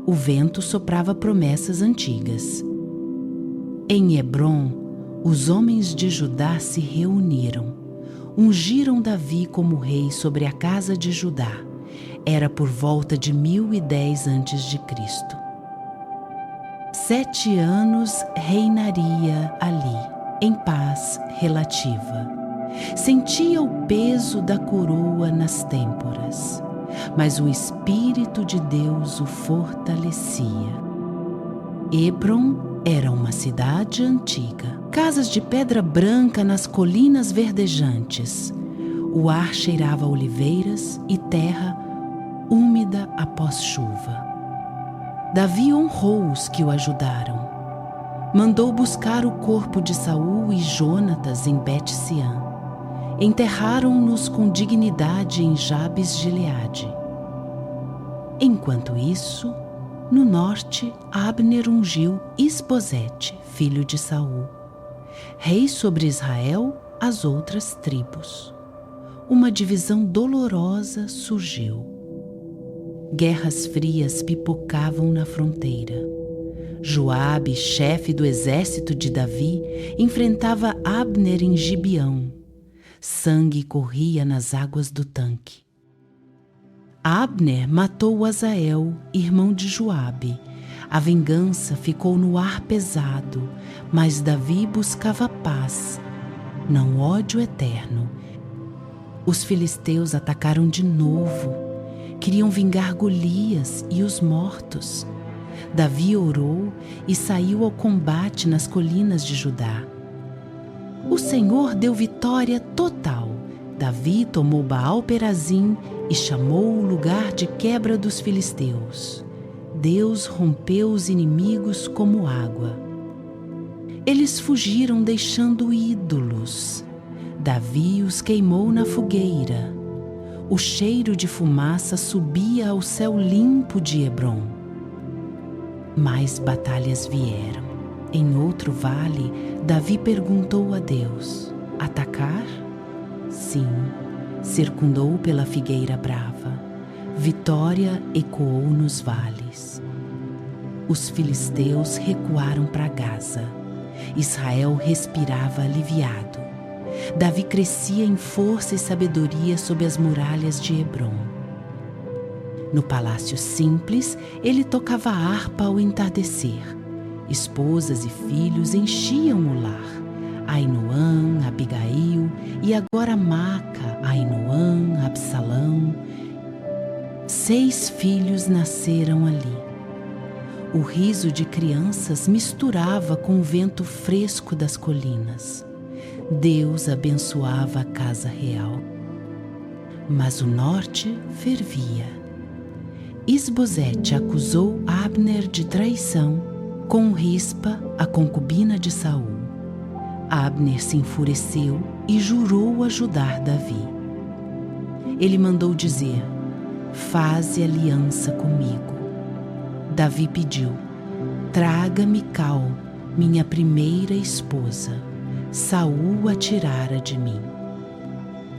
S1: O vento soprava promessas antigas. Em Hebrom, os homens de Judá se reuniram. Ungiram Davi como rei sobre a casa de Judá. Era por volta de 1010 a.C. 7 anos reinaria ali, em paz relativa. Sentia o peso da coroa nas têmporas, mas o Espírito de Deus o fortalecia. Hebrom era uma cidade antiga, casas de pedra branca nas colinas verdejantes. O ar cheirava a oliveiras e terra úmida após chuva. Davi honrou os que o ajudaram. Mandou buscar o corpo de Saul e Jonatas em Bet-Sean. Enterraram-nos com dignidade em Jabes-Gileade. Enquanto isso, no norte, Abner ungiu Isbosete, filho de Saul, rei sobre Israel, as outras tribos. Uma divisão dolorosa surgiu. Guerras frias pipocavam na fronteira. Joabe, chefe do exército de Davi, enfrentava Abner em Gibeão. Sangue corria nas águas do tanque. Abner matou Asael, irmão de Joabe. A vingança ficou no ar pesado, mas Davi buscava paz, não ódio eterno. Os filisteus atacaram de novo. Queriam vingar Golias e os mortos. Davi orou e saiu ao combate nas colinas de Judá. O Senhor deu vitória total. Davi tomou Baal-Perazim e chamou o lugar de quebra dos filisteus. Deus rompeu os inimigos como água. Eles fugiram deixando ídolos. Davi os queimou na fogueira. O cheiro de fumaça subia ao céu limpo de Hebrom. Mais batalhas vieram. Em outro vale, Davi perguntou a Deus: atacar? Sim, circundou pela figueira brava. Vitória ecoou nos vales. Os filisteus recuaram para Gaza. Israel respirava aliviado. Davi crescia em força e sabedoria sob as muralhas de Hebrom. No palácio simples, ele tocava harpa ao entardecer. Esposas e filhos enchiam o lar. Ainoã, Abigail e agora Maca, Ainoã, Absalão. 6 filhos nasceram ali. O riso de crianças misturava com o vento fresco das colinas. Deus abençoava a casa real. Mas o norte fervia. Isbosete acusou Abner de traição com Rispa, a concubina de Saul. Abner se enfureceu e jurou ajudar Davi. Ele mandou dizer: faze aliança comigo. Davi pediu: traga Mical, minha primeira esposa. Saul a tirara de mim.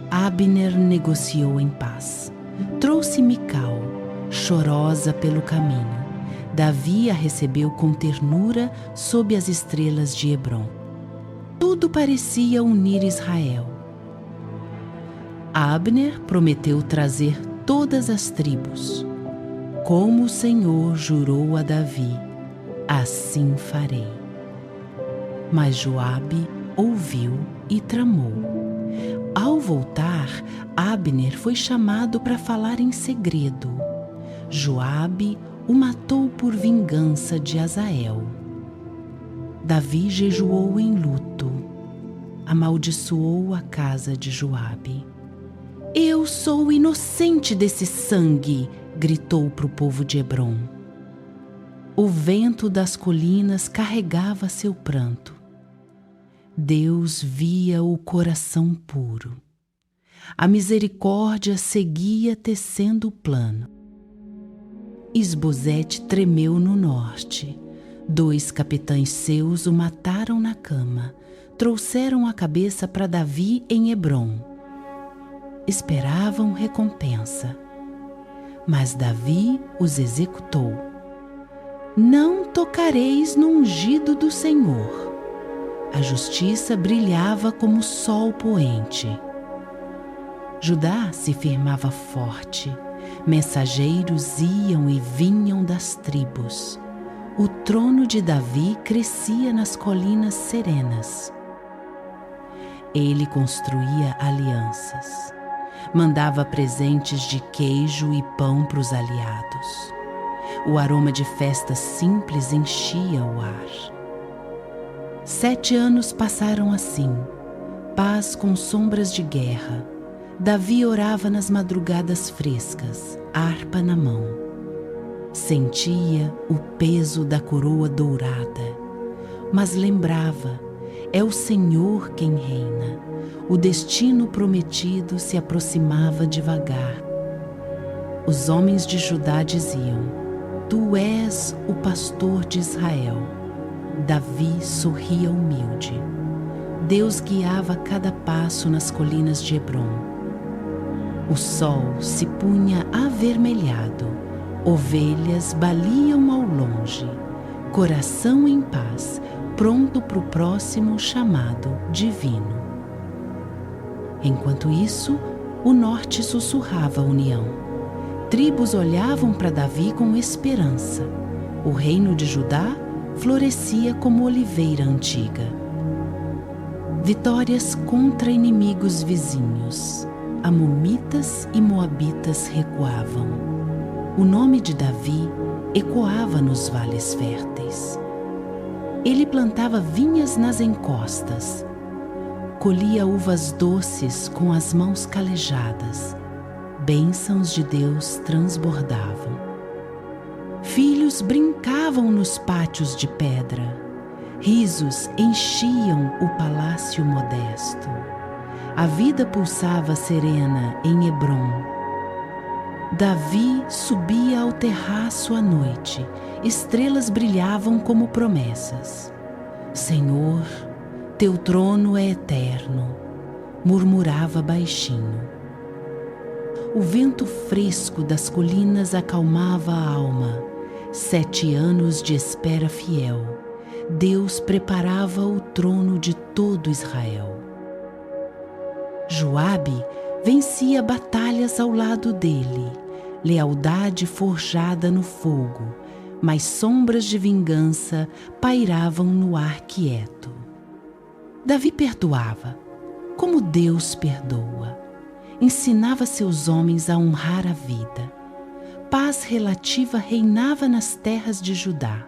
S1: Abner negociou em paz. Trouxe Mical, chorosa pelo caminho. Davi a recebeu com ternura sob as estrelas de Hebrom. Tudo parecia unir Israel. Abner prometeu trazer todas as tribos. Como o Senhor jurou a Davi, assim farei. Mas Joabe ouviu e tramou. Ao voltar, Abner foi chamado para falar em segredo. Joabe o matou por vingança de Asael. Davi jejuou em luto. Amaldiçoou a casa de Joabe. Eu sou inocente desse sangue, gritou para o povo de Hebrom. O vento das colinas carregava seu pranto. Deus via o coração puro. A misericórdia seguia tecendo o plano. Isbosete tremeu no norte. 2 capitães seus o mataram na cama. Trouxeram a cabeça para Davi em Hebrom. Esperavam recompensa. Mas Davi os executou. Não tocareis no ungido do Senhor. A justiça brilhava como o sol poente. Judá se firmava forte. Mensageiros iam e vinham das tribos. O trono de Davi crescia nas colinas serenas. Ele construía alianças. Mandava presentes de queijo e pão para os aliados. O aroma de festa simples enchia o ar. 7 anos passaram assim, paz com sombras de guerra. Davi orava nas madrugadas frescas, harpa na mão. Sentia o peso da coroa dourada, mas lembrava, é o Senhor quem reina. O destino prometido se aproximava devagar. Os homens de Judá diziam: Tu és o pastor de Israel. Davi sorria humilde. Deus guiava cada passo nas colinas de Hebrom. O sol se punha avermelhado, ovelhas baliam ao longe, coração em paz, pronto para o próximo chamado divino. Enquanto isso, o norte sussurrava a união. Tribos olhavam para Davi com esperança. O reino de Judá florescia como oliveira antiga. Vitórias contra inimigos vizinhos. Amomitas e moabitas recuavam. O nome de Davi ecoava nos vales férteis. Ele plantava vinhas nas encostas. Colhia uvas doces com as mãos calejadas. Bênçãos de Deus transbordavam. Filhos brincavam nos pátios de pedra. Risos enchiam o palácio modesto. A vida pulsava serena em Hebrom. Davi subia ao terraço à noite. Estrelas brilhavam como promessas. Senhor, teu trono é eterno, murmurava baixinho. O vento fresco das colinas acalmava a alma. 7 anos de espera fiel. Deus preparava o trono de todo Israel. Joabe vencia batalhas ao lado dele, lealdade forjada no fogo, mas sombras de vingança pairavam no ar quieto. Davi perdoava, como Deus perdoa. Ensinava seus homens a honrar a vida. Paz relativa reinava nas terras de Judá.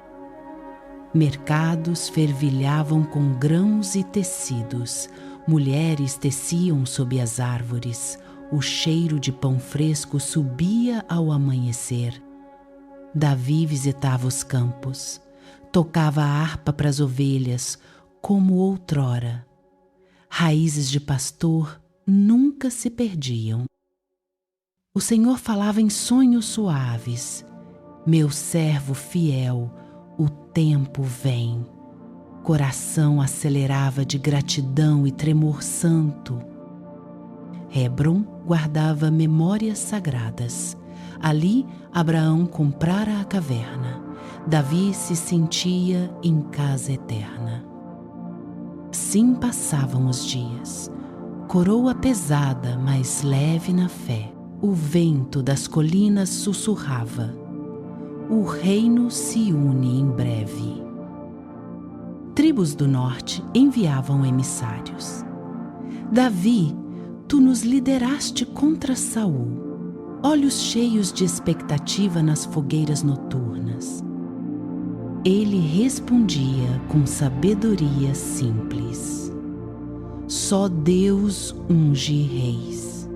S1: Mercados fervilhavam com grãos e tecidos. Mulheres teciam sob as árvores. O cheiro de pão fresco subia ao amanhecer. Davi visitava os campos. Tocava a harpa para as ovelhas, como outrora. Raízes de pastor nunca se perdiam. O Senhor falava em sonhos suaves. Meu servo fiel, o tempo vem. Coração acelerava de gratidão e tremor santo. Hebrom guardava memórias sagradas. Ali, Abraão comprara a caverna. Davi se sentia em casa eterna. Sim passavam os dias. Coroa pesada, mas leve na fé. O vento das colinas sussurrava. O reino se une em breve. Tribos do norte enviavam emissários. Davi, tu nos lideraste contra Saul. Olhos cheios de expectativa nas fogueiras noturnas. Ele respondia com sabedoria simples. Só Deus unge reis.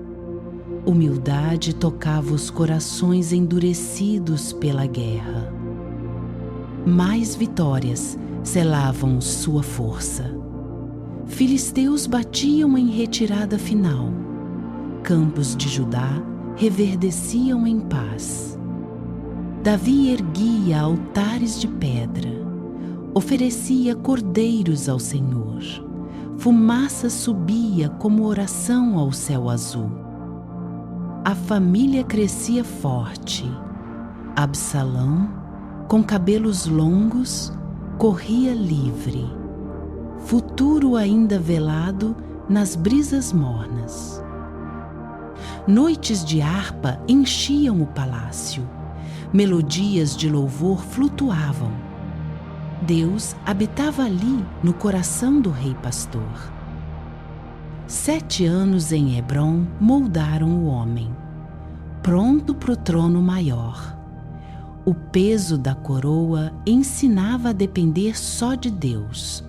S1: Humildade tocava os corações endurecidos pela guerra. Mais vitórias selavam sua força. Filisteus batiam em retirada final. Campos de Judá reverdeciam em paz. Davi erguia altares de pedra, oferecia cordeiros ao Senhor. Fumaça subia como oração ao céu azul. A família crescia forte. Absalão, com cabelos longos, corria livre. Futuro ainda velado nas brisas mornas. Noites de harpa enchiam o palácio. Melodias de louvor flutuavam. Deus habitava ali no coração do rei pastor. 7 anos em Hebrom moldaram o homem, pronto para o trono maior. O peso da coroa ensinava a depender só de Deus.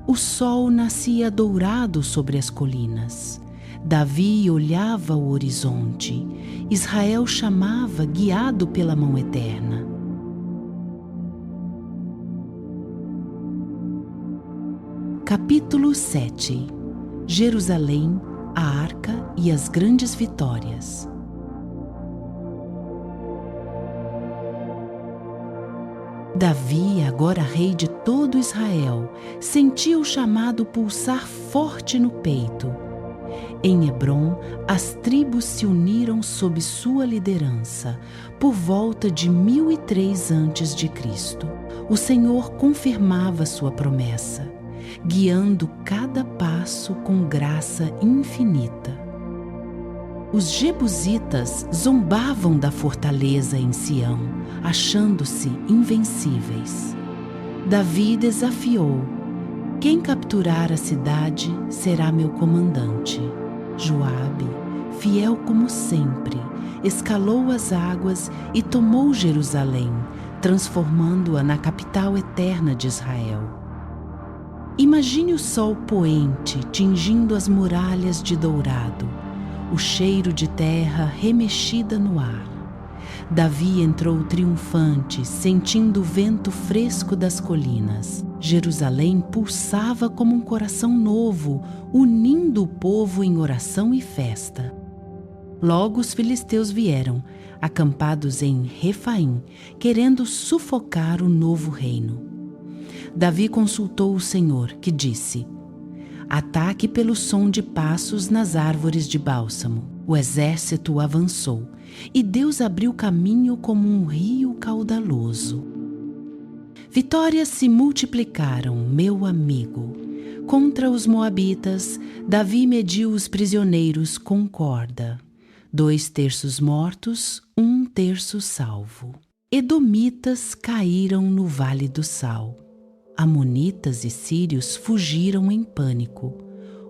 S1: O sol nascia dourado sobre as colinas. Davi olhava o horizonte. Israel chamava, guiado pela mão eterna. Capítulo 7. Jerusalém, a Arca e as grandes vitórias. Davi, agora rei de todo Israel, sentia o chamado pulsar forte no peito. Em Hebrom, as tribos se uniram sob sua liderança, por volta de 1003 a.C. O Senhor confirmava sua promessa, guiando cada passo com graça infinita. Os jebusitas zombavam da fortaleza em Sião, achando-se invencíveis. Davi desafiou: quem capturar a cidade será meu comandante. Joabe, fiel como sempre, escalou as águas e tomou Jerusalém, transformando-a na capital eterna de Israel. Imagine o sol poente tingindo as muralhas de dourado, o cheiro de terra remexida no ar. Davi entrou triunfante, sentindo o vento fresco das colinas. Jerusalém pulsava como um coração novo, unindo o povo em oração e festa. Logo os filisteus vieram, acampados em Refaim, querendo sufocar o novo reino. Davi consultou o Senhor, que disse: ataque pelo som de passos nas árvores de bálsamo. O exército avançou, e Deus abriu caminho como um rio caudaloso. Vitórias se multiplicaram, meu amigo. Contra os moabitas, Davi mediu os prisioneiros com corda. 2/3 mortos, 1/3 salvo. Edomitas caíram no Vale do Sal. Amonitas e sírios fugiram em pânico.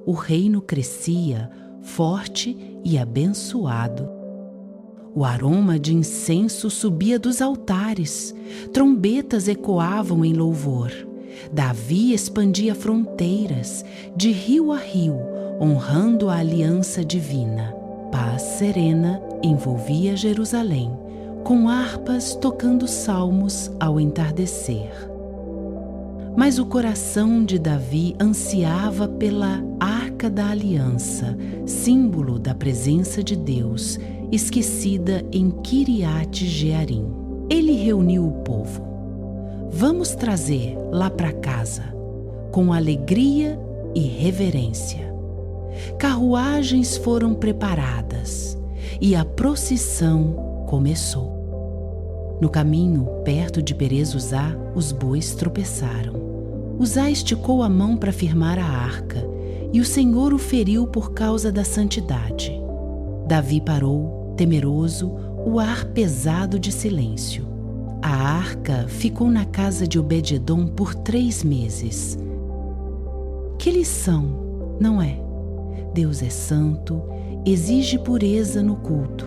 S1: O reino crescia, forte e abençoado. O aroma de incenso subia dos altares, trombetas ecoavam em louvor. Davi expandia fronteiras, de rio a rio, honrando a aliança divina. Paz serena envolvia Jerusalém, com harpas tocando salmos ao entardecer. Mas o coração de Davi ansiava pela Arca da Aliança, símbolo da presença de Deus, esquecida em Kiriat Jearim. Ele reuniu o povo. Vamos trazer lá para casa, com alegria e reverência. Carruagens foram preparadas e a procissão começou. No caminho, perto de Perez Uzá, os bois tropeçaram. Uzá esticou a mão para firmar a arca, e o Senhor o feriu por causa da santidade. Davi parou, temeroso, o ar pesado de silêncio. A arca ficou na casa de Obed-edom por 3 meses. Que lição, não é? Deus é santo, exige pureza no culto.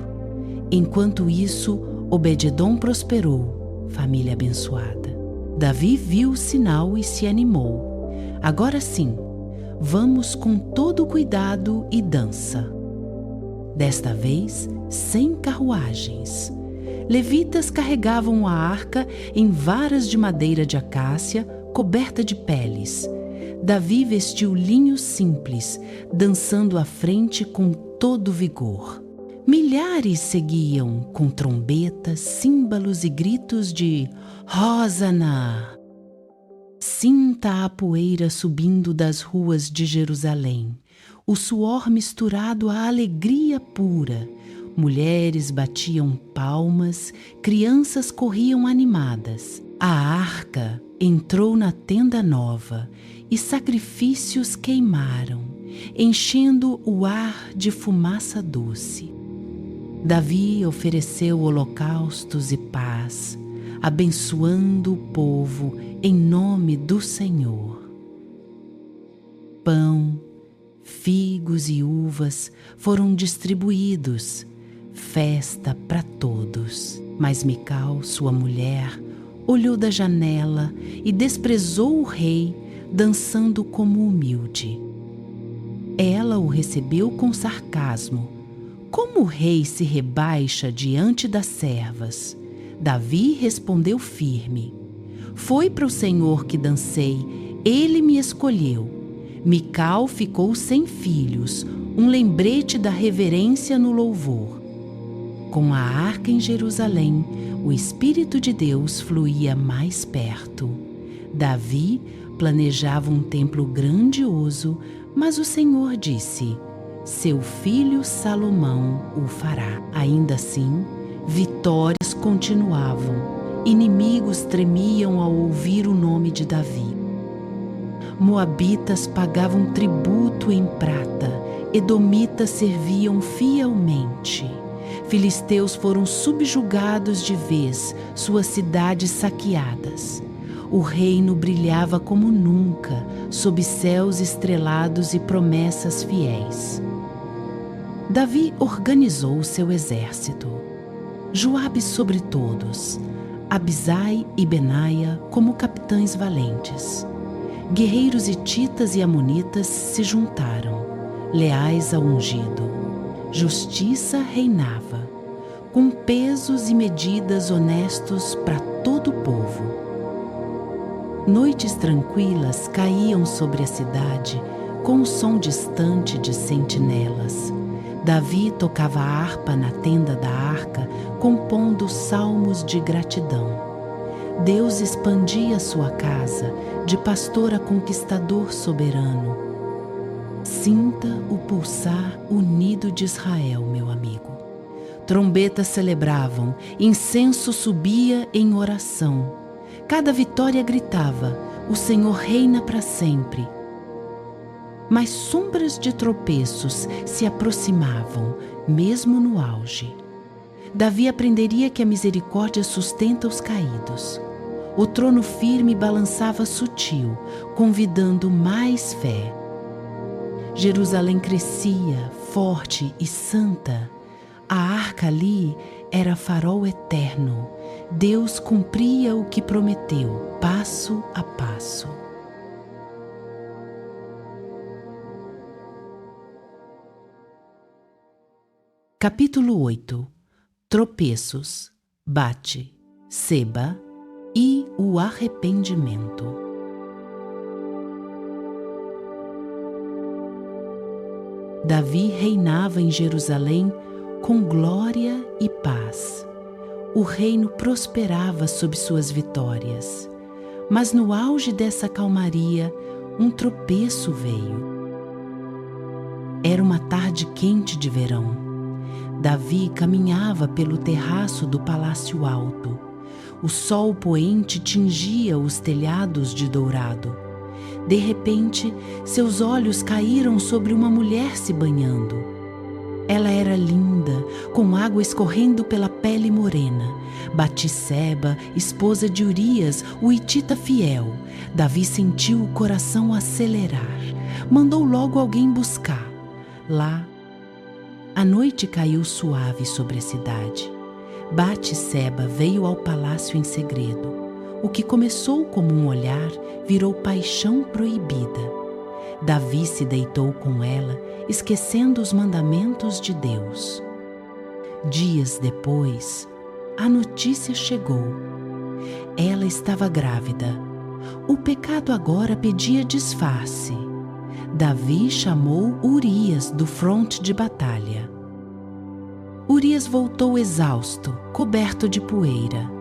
S1: Enquanto isso, Obed-edom prosperou, família abençoada. Davi viu o sinal e se animou. Agora sim, vamos com todo cuidado e dança. Desta vez, sem carruagens. Levitas carregavam a arca em varas de madeira de acácia coberta de peles. Davi vestiu linho simples, dançando à frente com todo vigor. Milhares seguiam com trombetas, símbolos e gritos de Hosana. Sinta a poeira subindo das ruas de Jerusalém, o suor misturado à alegria pura. Mulheres batiam palmas, crianças corriam animadas. A arca entrou na tenda nova e sacrifícios queimaram, enchendo o ar de fumaça doce. Davi ofereceu holocaustos e paz, abençoando o povo em nome do Senhor. Pão, figos e uvas foram distribuídos, festa para todos. Mas Mical, sua mulher, olhou da janela e desprezou o rei, dançando como humilde. Ela o recebeu com sarcasmo. Como o rei se rebaixa diante das servas? Davi respondeu firme. Foi para o Senhor que dancei, ele me escolheu. Mical ficou sem filhos, um lembrete da reverência no louvor. Com a arca em Jerusalém, o Espírito de Deus fluía mais perto. Davi planejava um templo grandioso, mas o Senhor disse: seu filho Salomão o fará. Ainda assim, vitórias continuavam. Inimigos tremiam ao ouvir o nome de Davi. Moabitas pagavam tributo em prata, edomitas serviam fielmente. Filisteus foram subjugados de vez, suas cidades saqueadas. O reino brilhava como nunca, sob céus estrelados e promessas fiéis. Davi organizou seu exército. Joabe sobre todos, Abisai e Benaia como capitães valentes. Guerreiros hititas e amonitas se juntaram, leais ao ungido. Justiça reinava, com pesos e medidas honestos para todo o povo. Noites tranquilas caíam sobre a cidade com o som distante de sentinelas. Davi tocava a harpa na tenda da arca, compondo salmos de gratidão. Deus expandia sua casa, de pastor a conquistador soberano. Sinta o pulsar unido de Israel, meu amigo. Trombetas celebravam, incenso subia em oração. Cada vitória gritava: o Senhor reina para sempre. Mas sombras de tropeços se aproximavam, mesmo no auge. Davi aprenderia que a misericórdia sustenta os caídos. O trono firme balançava sutil, convidando mais fé. Jerusalém crescia, forte e santa. A arca ali era farol eterno. Deus cumpria o que prometeu, passo a passo. Capítulo 8. Tropeços, Bate, Seba e o arrependimento. Davi reinava em Jerusalém com glória e paz. O reino prosperava sob suas vitórias. Mas no auge dessa calmaria, um tropeço veio. Era uma tarde quente de verão. Davi caminhava pelo terraço do palácio alto. O sol poente tingia os telhados de dourado. De repente, seus olhos caíram sobre uma mulher se banhando. Ela era linda, com água escorrendo pela pele morena. Batseba, esposa de Urias, o hitita fiel. Davi sentiu o coração acelerar. Mandou logo alguém buscar. Lá, a noite caiu suave sobre a cidade. Batseba veio ao palácio em segredo. O que começou como um olhar virou paixão proibida. Davi se deitou com ela, esquecendo os mandamentos de Deus. Dias depois, a notícia chegou. Ela estava grávida. O pecado agora pedia disfarce. Davi chamou Urias do fronte de batalha. Urias voltou exausto, coberto de poeira.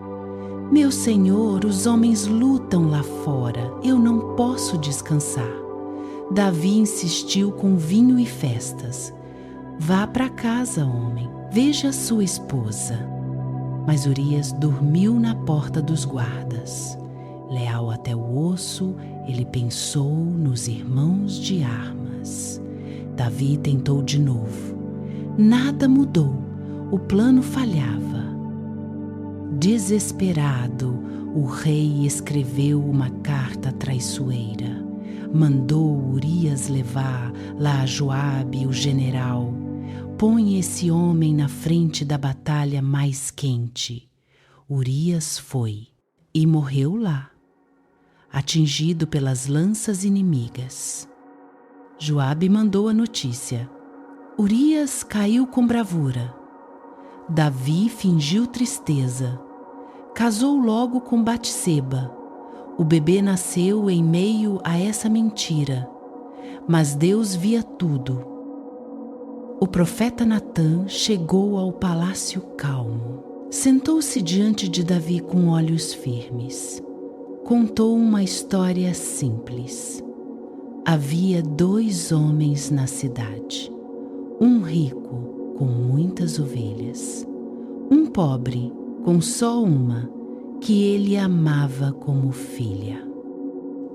S1: Meu senhor, os homens lutam lá fora, eu não posso descansar. Davi insistiu com vinho e festas. Vá para casa, homem, veja sua esposa. Mas Urias dormiu na porta dos guardas. Leal até o osso, ele pensou nos irmãos de armas. Davi tentou de novo. Nada mudou, o plano falhava. Desesperado, o rei escreveu uma carta traiçoeira. Mandou Urias levar lá a Joabe, o general. Põe esse homem na frente da batalha mais quente. Urias foi e morreu lá, atingido pelas lanças inimigas. Joabe mandou a notícia. Urias caiu com bravura. Davi fingiu tristeza. Casou logo com Batseba. O bebê nasceu em meio a essa mentira, mas Deus via tudo. O profeta Natã chegou ao palácio calmo. Sentou-se diante de Davi com olhos firmes. Contou uma história simples. Havia 2 homens na cidade. Um rico com muitas ovelhas. Um pobre com só uma, que ele amava como filha.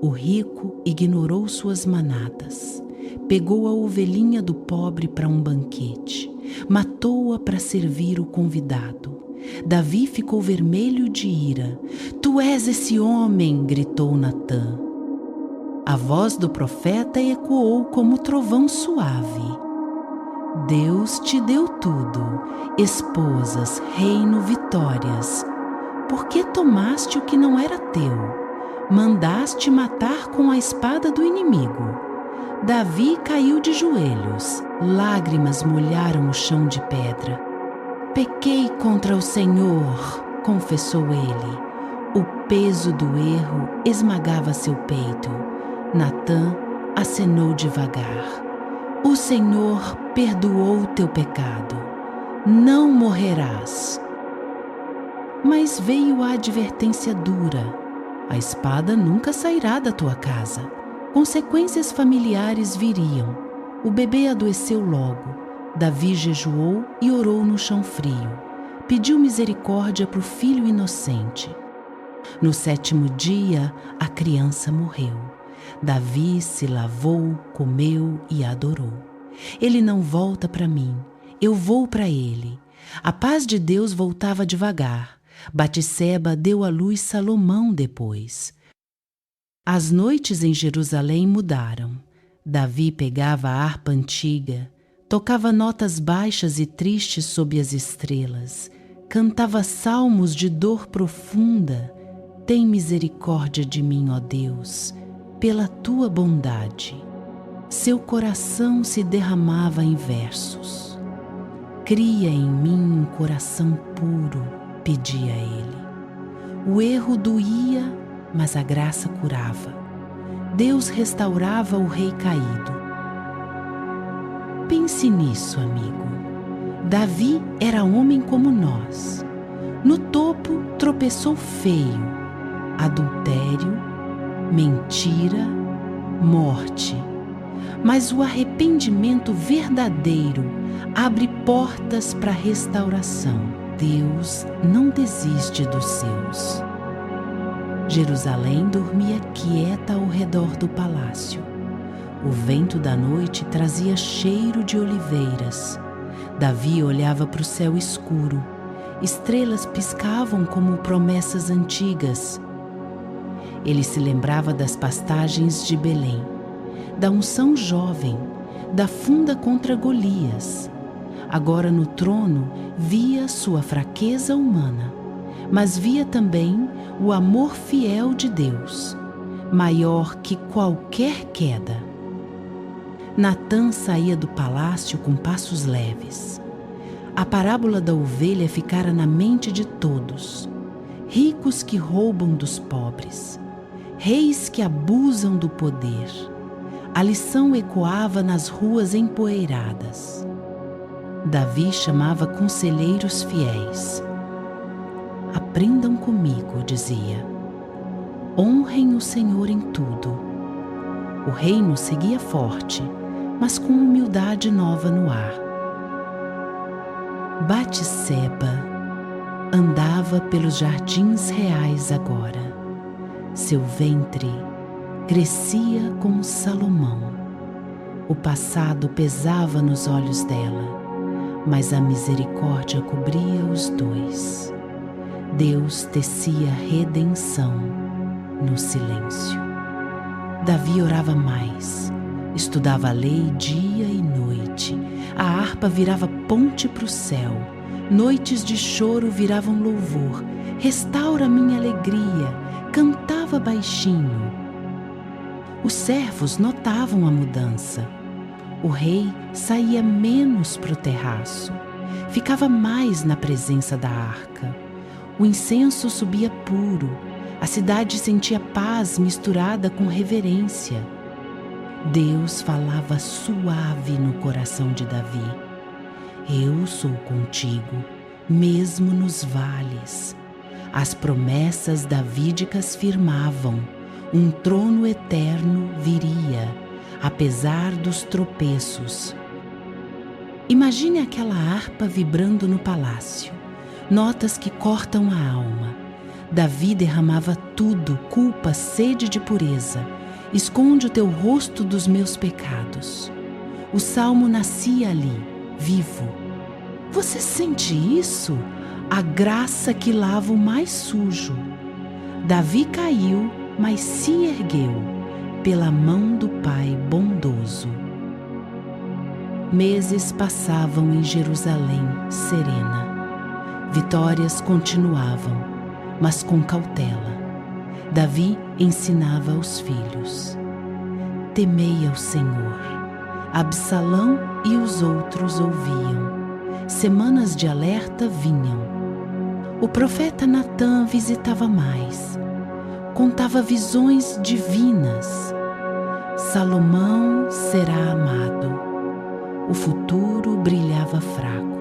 S1: O rico ignorou suas manadas. Pegou a ovelhinha do pobre para um banquete. Matou-a para servir o convidado. Davi ficou vermelho de ira. Tu és esse homem, gritou Natã. A voz do profeta ecoou como trovão suave. Deus te deu tudo, esposas, reino, vitórias. Por que tomaste o que não era teu? Mandaste matar com a espada do inimigo. Davi caiu de joelhos, lágrimas molharam o chão de pedra. Pequei contra o Senhor, confessou ele. O peso do erro esmagava seu peito. Natã acenou devagar. O Senhor perdoou teu pecado. Não morrerás. Mas veio a advertência dura. A espada nunca sairá da tua casa. Consequências familiares viriam. O bebê adoeceu logo. Davi jejuou e orou no chão frio. Pediu misericórdia para o filho inocente. No 7º dia, a criança morreu. Davi se lavou, comeu e adorou. Ele não volta para mim, eu vou para ele. A paz de Deus voltava devagar. Batseba deu à luz Salomão depois. As noites em Jerusalém mudaram. Davi pegava a harpa antiga, tocava notas baixas e tristes sob as estrelas, cantava salmos de dor profunda. Tem misericórdia de mim, ó Deus, pela tua bondade. Seu coração se derramava em versos. Cria em mim um coração puro, pedia ele. O erro doía, mas a graça curava. Deus restaurava o rei caído. Pense nisso, amigo. Davi era homem como nós. No topo tropeçou feio. Adultério, mentira, morte. Mas o arrependimento verdadeiro abre portas para a restauração. Deus não desiste dos seus. Jerusalém dormia quieta ao redor do palácio. O vento da noite trazia cheiro de oliveiras. Davi olhava para o céu escuro. Estrelas piscavam como promessas antigas. Ele se lembrava das pastagens de Belém, da unção jovem, da funda contra Golias. Agora no trono via sua fraqueza humana, mas via também o amor fiel de Deus, maior que qualquer queda. Natã saía do palácio com passos leves. A parábola da ovelha ficara na mente de todos. Ricos que roubam dos pobres, reis que abusam do poder. A lição ecoava nas ruas empoeiradas. Davi chamava conselheiros fiéis. Aprendam comigo, dizia. Honrem o Senhor em tudo. O reino seguia forte, mas com humildade nova no ar. Batseba andava pelos jardins reais agora. Seu ventre crescia como Salomão. O passado pesava nos olhos dela, mas a misericórdia cobria os dois. Deus tecia redenção no silêncio. Davi orava mais, estudava a lei dia e noite. A harpa virava ponte para o céu. Noites de choro viravam louvor. Restaura minha alegria, cantava baixinho. Os servos notavam a mudança. O rei saía menos para o terraço, ficava mais na presença da arca. O incenso subia puro, a cidade sentia paz misturada com reverência. Deus falava suave no coração de Davi. Eu sou contigo, mesmo nos vales. As promessas davídicas firmavam, um trono eterno viria, apesar dos tropeços. Imagine aquela harpa vibrando no palácio, notas que cortam a alma. Davi derramava tudo, culpa, sede de pureza. Esconde o teu rosto dos meus pecados. O salmo nascia ali, vivo. Você sente isso? A graça que lava o mais sujo. Davi caiu, mas se ergueu pela mão do Pai bondoso. Meses passavam em Jerusalém serena. Vitórias continuavam, mas com cautela. Davi ensinava aos filhos. Temei ao Senhor. Absalão e os outros ouviam. Semanas de alerta vinham. O profeta Natã visitava mais. Contava visões divinas. Salomão será amado. O futuro brilhava fraco,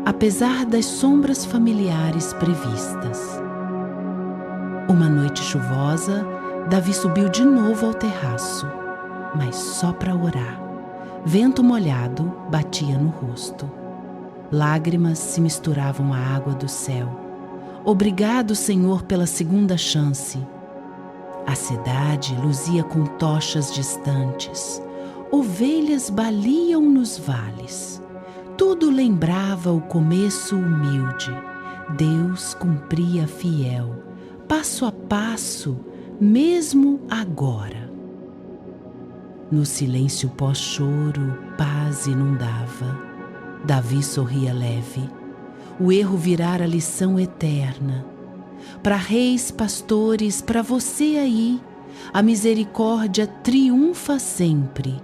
S1: apesar das sombras familiares previstas. Uma noite chuvosa, Davi subiu de novo ao terraço, mas só para orar. Vento molhado batia no rosto. Lágrimas se misturavam à água do céu. Obrigado, Senhor, pela segunda chance. A cidade luzia com tochas distantes. Ovelhas baliam nos vales. Tudo lembrava o começo humilde. Deus cumpria fiel, passo a passo, mesmo agora. No silêncio pós-choro, paz inundava. Davi sorria leve. O erro virara lição eterna. Para reis, pastores, para você aí, a misericórdia triunfa sempre.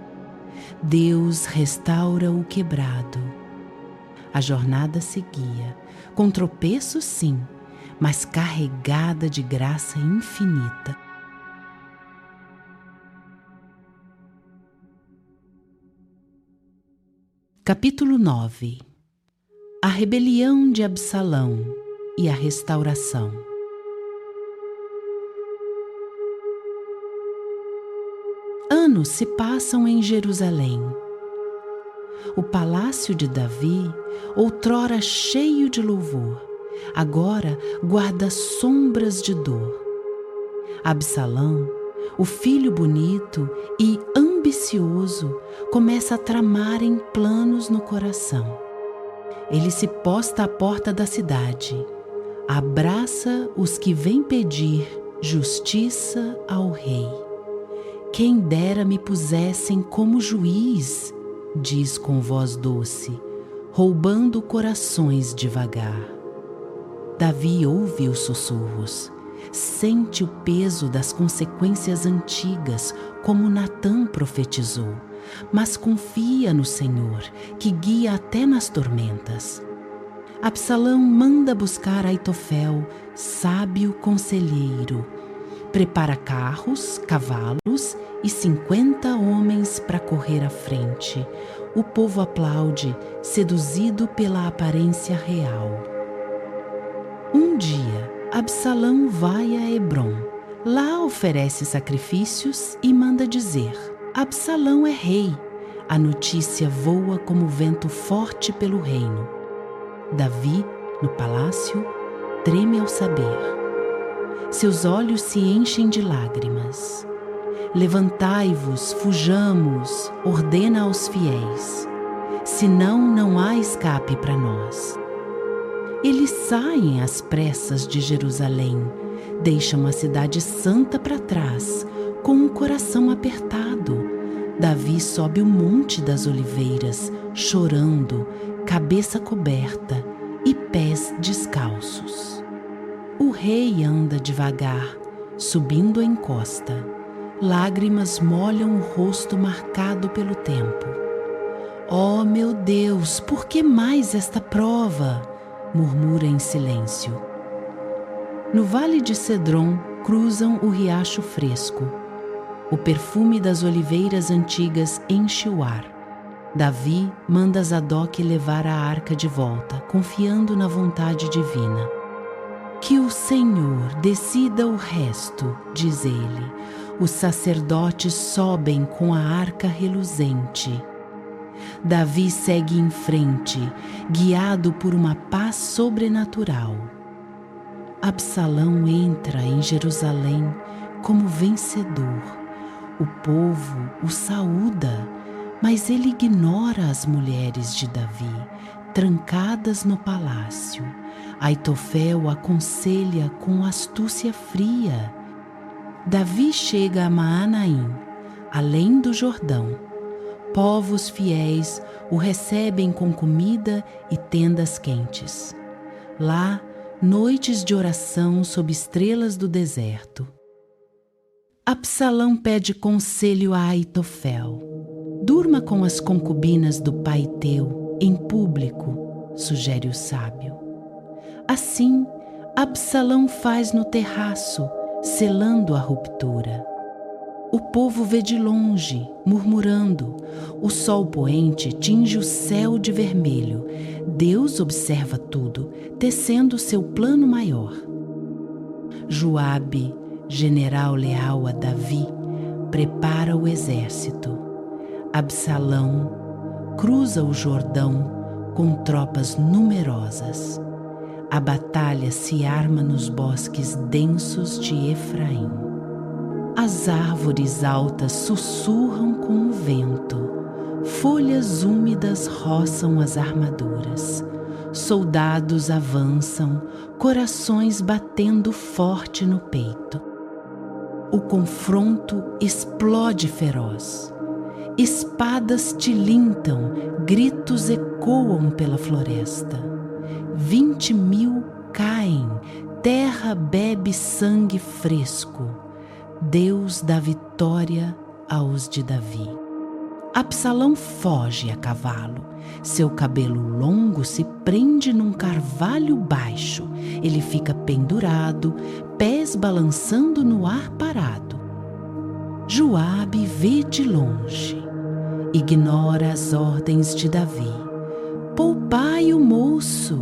S1: Deus restaura o quebrado. A jornada seguia, com tropeços sim, mas carregada de graça infinita. Capítulo 9. A rebelião de Absalão e a restauração. Anos se passam em Jerusalém. O palácio de Davi, outrora cheio de louvor, agora guarda sombras de dor. Absalão, o filho bonito e ambicioso, começa a tramar em planos no coração. Ele se posta à porta da cidade, abraça os que vêm pedir justiça ao rei. Quem dera me pusessem como juiz, diz com voz doce, roubando corações devagar. Davi ouve os sussurros, sente o peso das consequências antigas, como Natã profetizou, mas confia no Senhor, que guia até nas tormentas. Absalão manda buscar Aitofel, sábio conselheiro. Prepara carros, cavalos e 50 homens para correr à frente. O povo aplaude, seduzido pela aparência real. Um dia, Absalão vai a Hebrom. Lá oferece sacrifícios e manda dizer: Absalão é rei. A notícia voa como vento forte pelo reino. Davi, no palácio, treme ao saber. Seus olhos se enchem de lágrimas. Levantai-vos, fujamos, ordena aos fiéis. Senão não há escape para nós. Eles saem às pressas de Jerusalém, deixam a cidade santa para trás, com um coração apertado. Davi sobe o Monte das Oliveiras, chorando, cabeça coberta e pés descalços. O rei anda devagar, subindo a encosta. Lágrimas molham o rosto marcado pelo tempo. Oh, meu Deus, por que mais esta prova? Murmura em silêncio. No vale de Cedron cruzam o riacho fresco. O perfume das oliveiras antigas enche o ar. Davi manda Zadok levar a arca de volta, confiando na vontade divina. Que o Senhor decida o resto, diz ele. Os sacerdotes sobem com a arca reluzente. Davi segue em frente, guiado por uma paz sobrenatural. Absalão entra em Jerusalém como vencedor. O povo o saúda, mas ele ignora as mulheres de Davi, trancadas no palácio. Aitofel aconselha com astúcia fria. Davi chega a Maanaim, além do Jordão. Povos fiéis o recebem com comida e tendas quentes. Lá, noites de oração sob estrelas do deserto. Absalão pede conselho a Aitofel. Durma com as concubinas do pai teu, em público, sugere o sábio. Assim, Absalão faz no terraço, selando a ruptura. O povo vê de longe, murmurando. O sol poente tinge o céu de vermelho. Deus observa tudo, tecendo seu plano maior. Joabe, general leal a Davi, prepara o exército. Absalão cruza o Jordão com tropas numerosas. A batalha se arma nos bosques densos de Efraim. As árvores altas sussurram com o vento. Folhas úmidas roçam as armaduras. Soldados avançam, corações batendo forte no peito. O confronto explode feroz. Espadas tilintam, gritos ecoam pela floresta. 20.000 caem, terra bebe sangue fresco. Deus dá vitória aos de Davi. Absalão foge a cavalo. Seu cabelo longo se prende num carvalho baixo. Ele fica pendurado, pés balançando no ar parado. Joabe vê de longe. Ignora as ordens de Davi. Poupai o moço.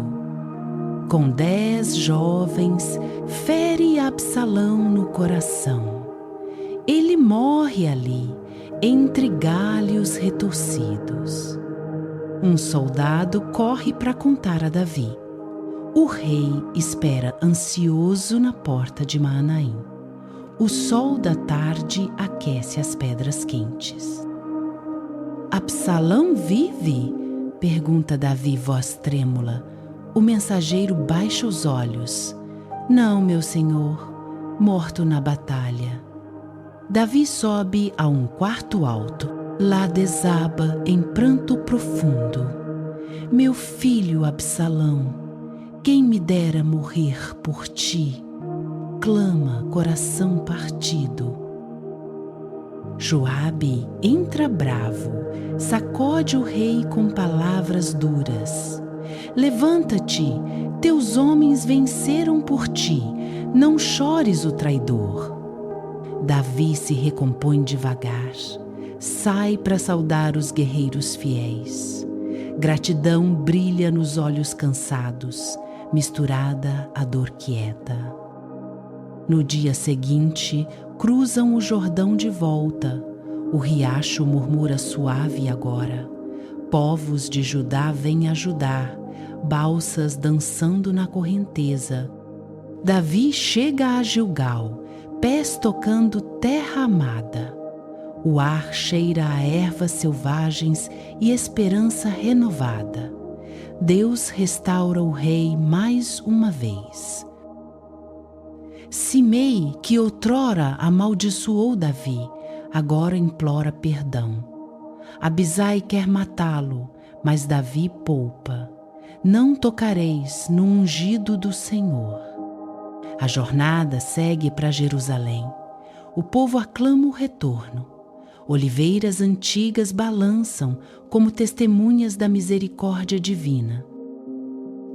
S1: Com 10 jovens, fere Absalão no coração. Ele morre ali, entre galhos retorcidos. Um soldado corre para contar a Davi. O rei espera ansioso na porta de Maanaim. O sol da tarde aquece as pedras quentes. Absalão vive? Pergunta Davi, voz trêmula. O mensageiro baixa os olhos. Não, meu senhor, morto na batalha. Davi sobe a um quarto alto. Lá desaba em pranto profundo. Meu filho Absalão, quem me dera morrer por ti? Clama, coração partido. Joabe entra bravo, sacode o rei com palavras duras. Levanta-te, teus homens venceram por ti, não chores o traidor. Davi se recompõe devagar, sai para saudar os guerreiros fiéis. Gratidão brilha nos olhos cansados, misturada à dor quieta. No dia seguinte, cruzam o Jordão de volta. O riacho murmura suave agora. Povos de Judá vêm ajudar, balsas dançando na correnteza. Davi chega a Gilgal, pés tocando terra amada. O ar cheira a ervas selvagens e esperança renovada. Deus restaura o rei mais uma vez. Simei, que outrora amaldiçoou Davi, agora implora perdão. Abisai quer matá-lo, mas Davi poupa. Não tocareis no ungido do Senhor. A jornada segue para Jerusalém. O povo aclama o retorno. Oliveiras antigas balançam como testemunhas da misericórdia divina.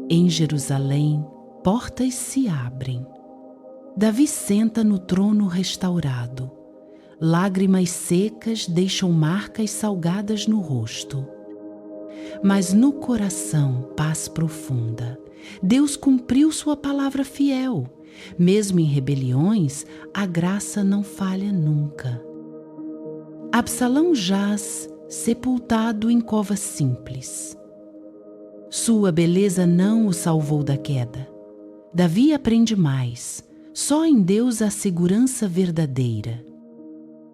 S1: Em Jerusalém, portas se abrem. Davi senta no trono restaurado. Lágrimas secas deixam marcas salgadas no rosto. Mas no coração, paz profunda. Deus cumpriu sua palavra fiel. Mesmo em rebeliões, a graça não falha nunca. Absalão jaz, sepultado em cova simples. Sua beleza não o salvou da queda. Davi aprende mais. Só em Deus há segurança verdadeira.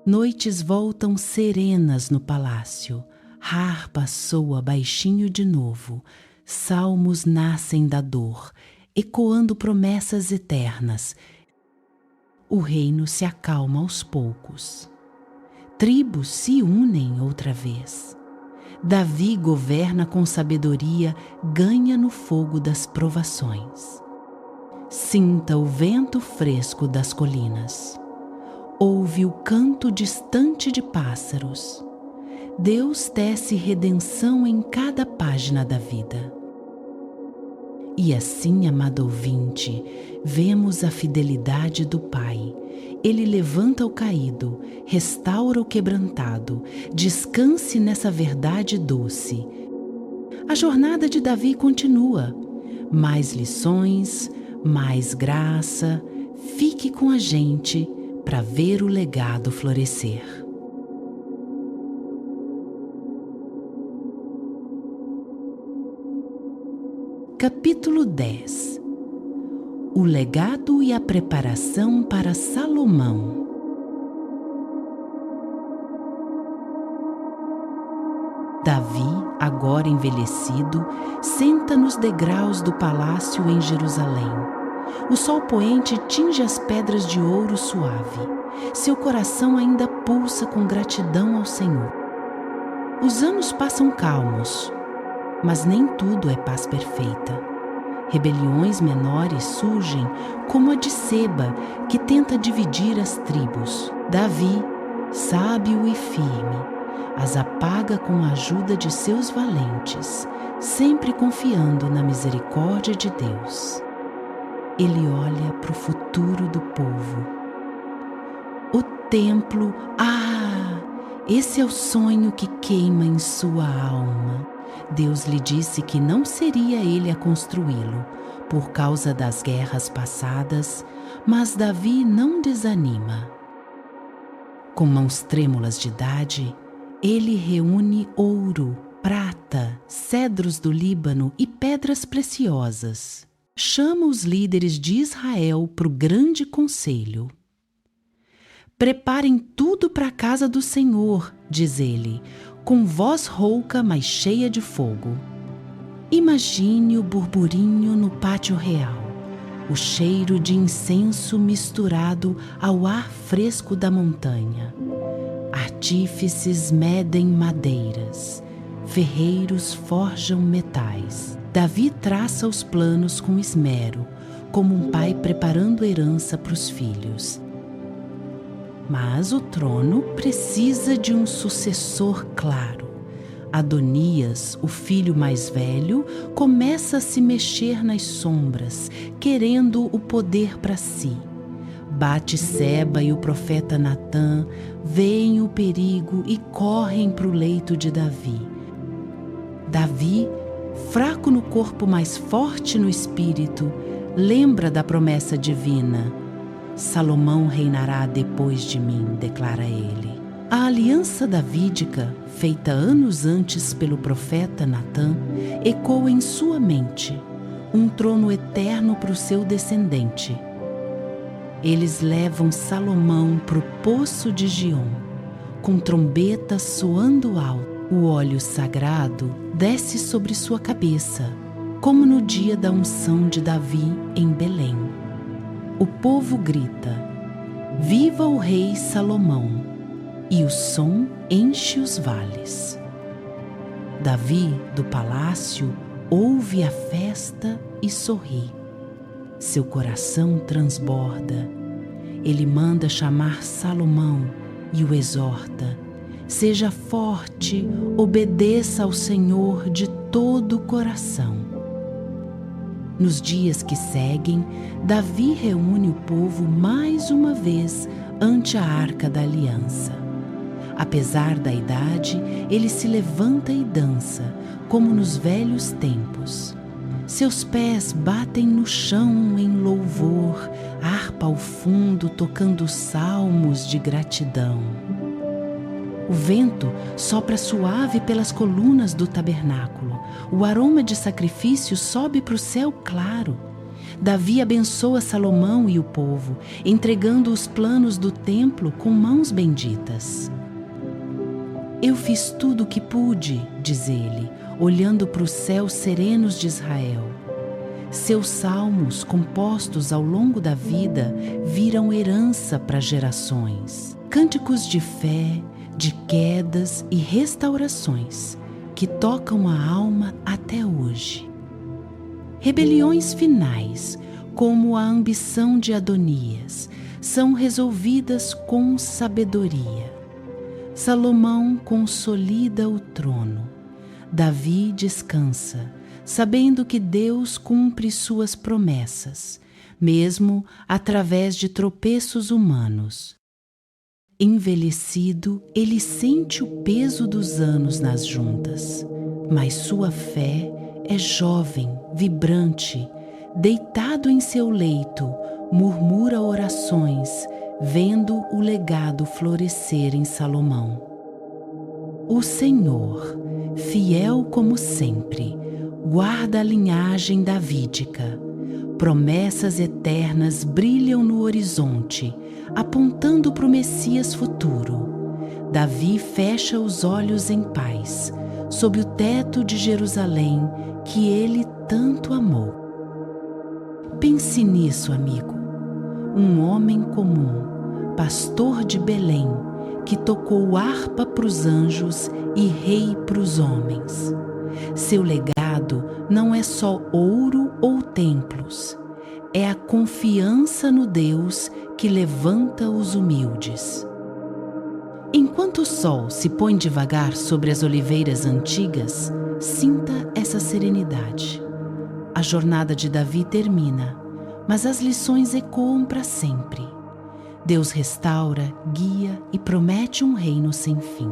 S1: Noites voltam serenas no palácio. Harpa soa baixinho de novo. Salmos nascem da dor, ecoando promessas eternas. O reino se acalma aos poucos. Tribos se unem outra vez. Davi governa com sabedoria, ganha no fogo das provações. Sinta o vento fresco das colinas. Ouve o canto distante de pássaros. Deus tece redenção em cada página da vida. E assim, amado ouvinte, vemos a fidelidade do Pai. Ele levanta o caído, restaura o quebrantado. Descanse nessa verdade doce. A jornada de Davi continua. Mais lições, mais graça. Fique com a gente para ver o legado florescer. Capítulo 10. O legado e a preparação para Salomão. Davi, agora envelhecido, senta nos degraus do palácio em Jerusalém. O sol poente tinge as pedras de ouro suave. Seu coração ainda pulsa com gratidão ao Senhor. Os anos passam calmos, mas nem tudo é paz perfeita. Rebeliões menores surgem, como a de Seba, que tenta dividir as tribos. Davi, sábio e firme, as apaga com a ajuda de seus valentes, sempre confiando na misericórdia de Deus. Ele olha para o futuro do povo. O templo, esse é o sonho que queima em sua alma. Deus lhe disse que não seria ele a construí-lo, por causa das guerras passadas, mas Davi não desanima. Com mãos trêmulas de idade, ele reúne ouro, prata, cedros do Líbano e pedras preciosas. Chama os líderes de Israel para o grande conselho. Preparem tudo para a casa do Senhor, diz ele, com voz rouca, mas cheia de fogo. Imagine o burburinho no pátio real, o cheiro de incenso misturado ao ar fresco da montanha. Artífices medem madeiras, ferreiros forjam metais. Davi traça os planos com esmero, como um pai preparando herança para os filhos. Mas o trono precisa de um sucessor claro. Adonias, o filho mais velho, começa a se mexer nas sombras, querendo o poder para si. Batseba e o profeta Natã veem o perigo e correm para o leito de Davi. Davi, fraco no corpo, mas forte no espírito, lembra da promessa divina. Salomão reinará depois de mim, declara ele. A aliança davídica, feita anos antes pelo profeta Natã, ecoa em sua mente, um trono eterno para o seu descendente. Eles levam Salomão para o poço de Giom, com trombetas soando alto. O óleo sagrado desce sobre sua cabeça, como no dia da unção de Davi em Belém. O povo grita: "Viva o rei Salomão!" E o som enche os vales. Davi, do palácio, ouve a festa e sorri. Seu coração transborda. Ele manda chamar Salomão e o exorta: "Seja forte, obedeça ao Senhor de todo o coração." Nos dias que seguem, Davi reúne o povo mais uma vez ante a Arca da Aliança. Apesar da idade, ele se levanta e dança, como nos velhos tempos. Seus pés batem no chão em louvor, harpa ao fundo tocando salmos de gratidão. O vento sopra suave pelas colunas do tabernáculo. O aroma de sacrifício sobe para o céu claro. Davi abençoa Salomão e o povo, entregando os planos do templo com mãos benditas. "Eu fiz tudo o que pude", diz ele, olhando para os céus serenos de Israel. Seus salmos, compostos ao longo da vida, viram herança para gerações. Cânticos de fé, de quedas e restaurações, que tocam a alma até hoje. Rebeliões finais, como a ambição de Adonias, são resolvidas com sabedoria. Salomão consolida o trono. Davi descansa, sabendo que Deus cumpre suas promessas, mesmo através de tropeços humanos. Envelhecido, ele sente o peso dos anos nas juntas, mas sua fé é jovem, vibrante. Deitado em seu leito, murmura orações, vendo o legado florescer em Salomão. O Senhor, fiel como sempre, guarda a linhagem davídica. Promessas eternas brilham no horizonte, apontando para o Messias futuro. Davi fecha os olhos em paz, sob o teto de Jerusalém, que ele tanto amou. Pense nisso, amigo. Um homem comum, pastor de Belém, que tocou harpa para os anjos e rei para os homens. Seu legado não é só ouro ou templos, é a confiança no Deus que levanta os humildes. Enquanto o sol se põe devagar sobre as oliveiras antigas, sinta essa serenidade. A jornada de Davi termina, mas as lições ecoam para sempre. Deus restaura, guia e promete um reino sem fim.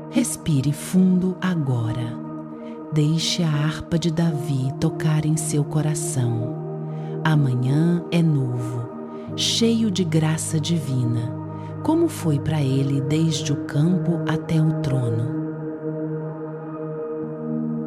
S1: Respire fundo agora. Deixe a harpa de Davi tocar em seu coração. Amanhã é novo, cheio de graça divina, como foi para ele desde o campo até o trono.